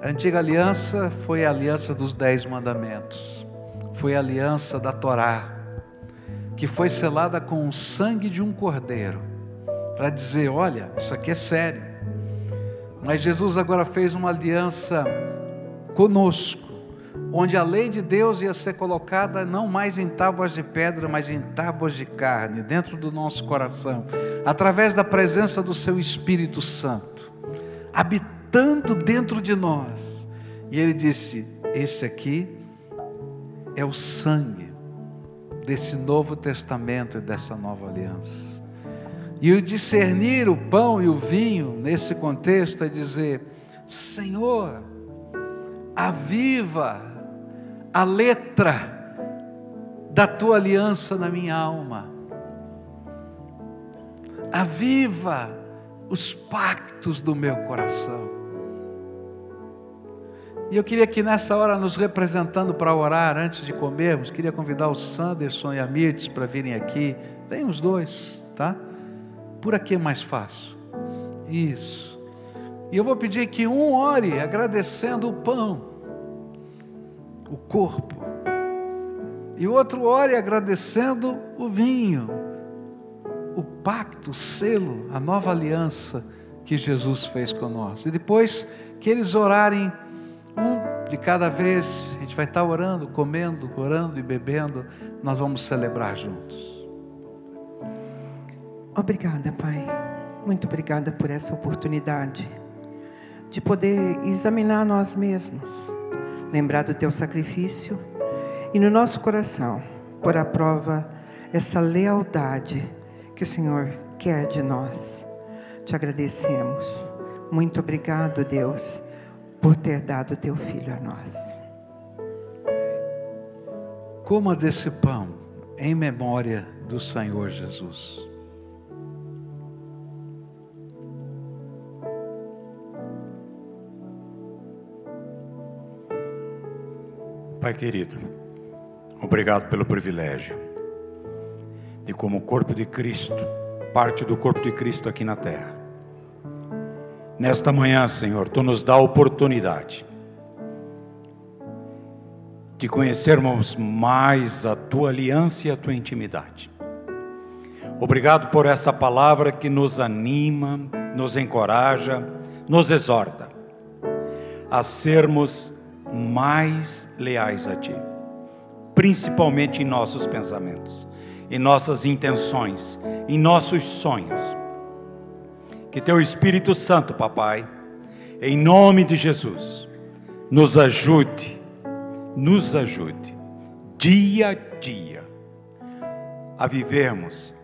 A antiga aliança foi a aliança dos 10 mandamentos, foi a aliança da Torá, que foi selada com o sangue de um cordeiro, para dizer: olha, isso aqui é sério. Mas Jesus agora fez uma aliança conosco, onde a lei de Deus ia ser colocada não mais em tábuas de pedra, mas em tábuas de carne, dentro do nosso coração, através da presença do seu Espírito Santo, habitando dentro de nós. E ele disse: esse aqui é o sangue desse novo testamento e dessa nova aliança. E o discernir o pão e o vinho nesse contexto é dizer: Senhor, aviva a letra da tua aliança na minha alma, aviva os pactos do meu coração. E eu queria que nessa hora, nos representando para orar antes de comermos, queria convidar o Sanderson e a Mirtes para virem aqui. Vem os dois, tá? Por aqui é mais fácil. Isso. E eu vou pedir que um ore agradecendo o pão, o corpo, e o outro ore agradecendo o vinho, o pacto, o selo, a nova aliança que Jesus fez conosco. E depois que eles orarem um de cada vez, a gente vai estar orando, comendo, orando e bebendo, nós vamos celebrar juntos. Obrigada, Pai. Muito obrigada por essa oportunidade de poder examinar nós mesmos, lembrar do Teu sacrifício e no nosso coração pôr à prova essa lealdade que o Senhor quer de nós. Te agradecemos. Muito obrigado, Deus, por ter dado Teu Filho a nós. Coma desse pão em memória do Senhor Jesus. Pai querido, obrigado pelo privilégio de, como corpo de Cristo, parte do corpo de Cristo aqui na terra. Nesta manhã, Senhor, Tu nos dá a oportunidade de conhecermos mais a Tua aliança e a Tua intimidade. Obrigado por essa palavra que nos anima, nos encoraja, nos exorta a sermos mais leais a Ti, principalmente em nossos pensamentos, em nossas intenções, em nossos sonhos. Que Teu Espírito Santo, Papai, em nome de Jesus, nos ajude, dia a dia, a vivermos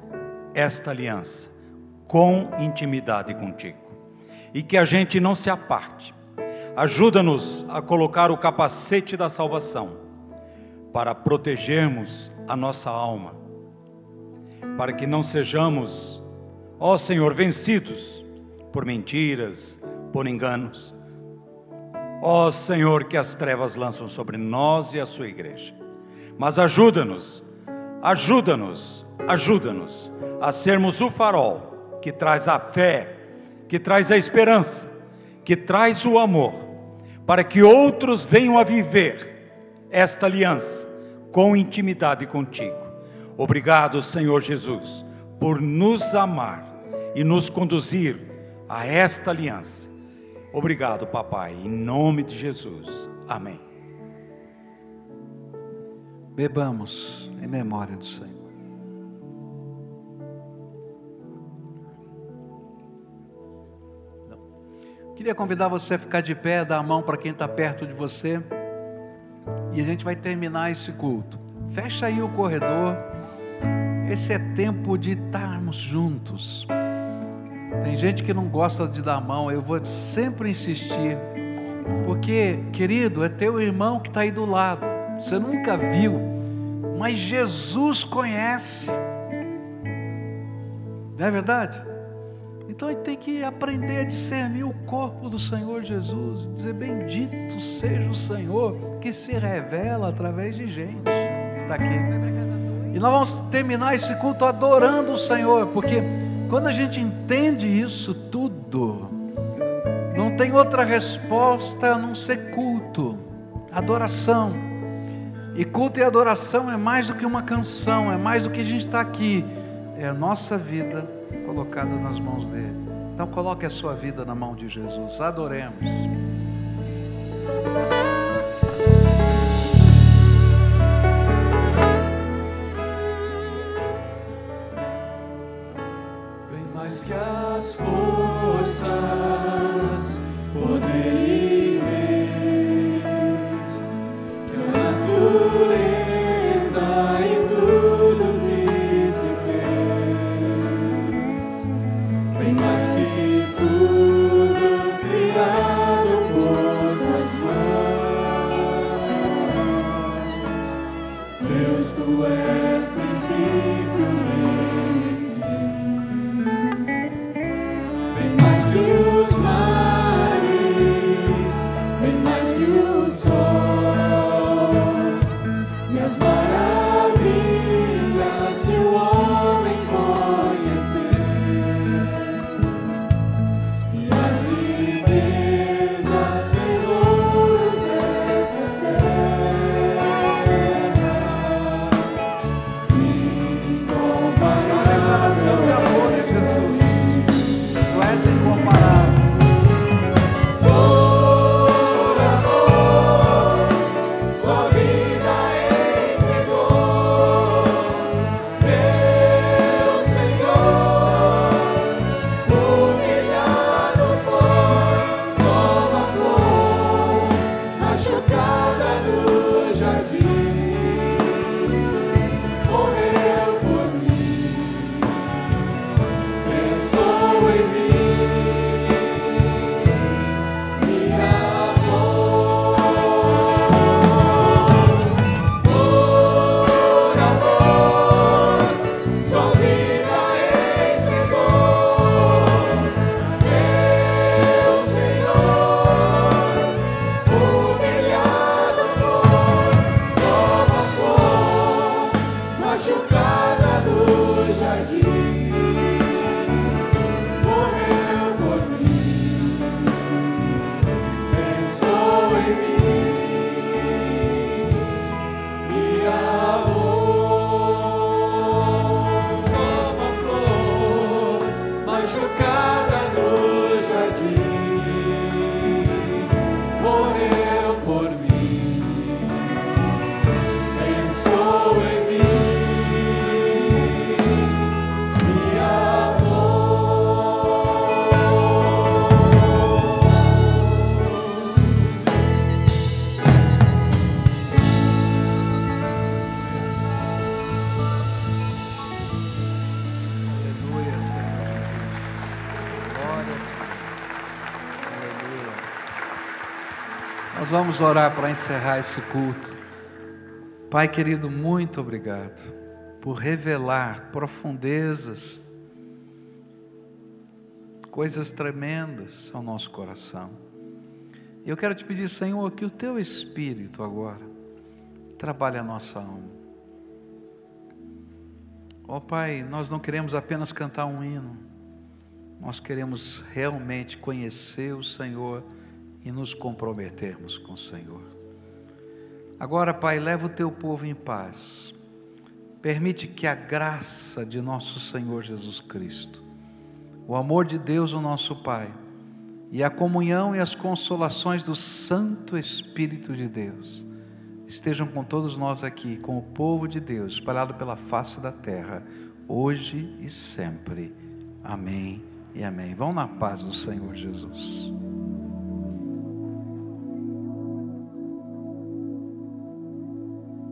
esta aliança com intimidade contigo, e que a gente não se aparte. Ajuda-nos a colocar o capacete da salvação, para protegermos a nossa alma, para que não sejamos, ó Senhor, vencidos por mentiras, por enganos. Ó Senhor, que as trevas lançam sobre nós e a sua igreja. Mas ajuda-nos a sermos o farol que traz a fé, que traz a esperança, que traz o amor, para que outros venham a viver esta aliança com intimidade contigo. Obrigado, Senhor Jesus, por nos amar e nos conduzir a esta aliança. Obrigado, Papai, em nome de Jesus. Amém. Bebamos em memória do Senhor. Queria convidar você a ficar de pé, dar a mão para quem está perto de você, e a gente vai terminar esse culto. Fecha aí o corredor. Esse é tempo de estarmos juntos. Tem gente que não gosta de dar a mão, eu vou sempre insistir, porque, querido, é teu irmão que está aí do lado, você nunca viu, mas Jesus conhece, não é verdade? Então a gente tem que aprender a discernir o corpo do Senhor Jesus, dizer: bendito seja o Senhor que se revela através de gente que está aqui. E nós vamos terminar esse culto adorando o Senhor, porque quando a gente entende isso tudo, não tem outra resposta a não ser culto, adoração. E culto e adoração é mais do que uma canção, é mais do que a gente está aqui, é a nossa vida colocada nas mãos dele. Então coloque a sua vida na mão de Jesus, adoremos. Bem mais que as forças, poder e leis, que a natureza e tudo que se fez, bem mais que tudo criado por tuas mãos. Deus, tu és princípio, meio e fim. Bem mais que os mares Nós vamos orar para encerrar esse culto. Pai querido, muito obrigado por revelar profundezas, coisas tremendas ao nosso coração. Eu quero te pedir, Senhor, que o Teu Espírito agora trabalhe a nossa alma. Ó Pai, nós não queremos apenas cantar um hino, nós queremos realmente conhecer o Senhor e nos comprometermos com o Senhor. Agora, Pai, leva o Teu povo em paz. Permite que a graça de nosso Senhor Jesus Cristo, o amor de Deus, o nosso Pai, e a comunhão e as consolações do Santo Espírito de Deus estejam com todos nós aqui, com o povo de Deus, espalhado pela face da terra, hoje e sempre. Amém e amém. Vão na paz do Senhor Jesus.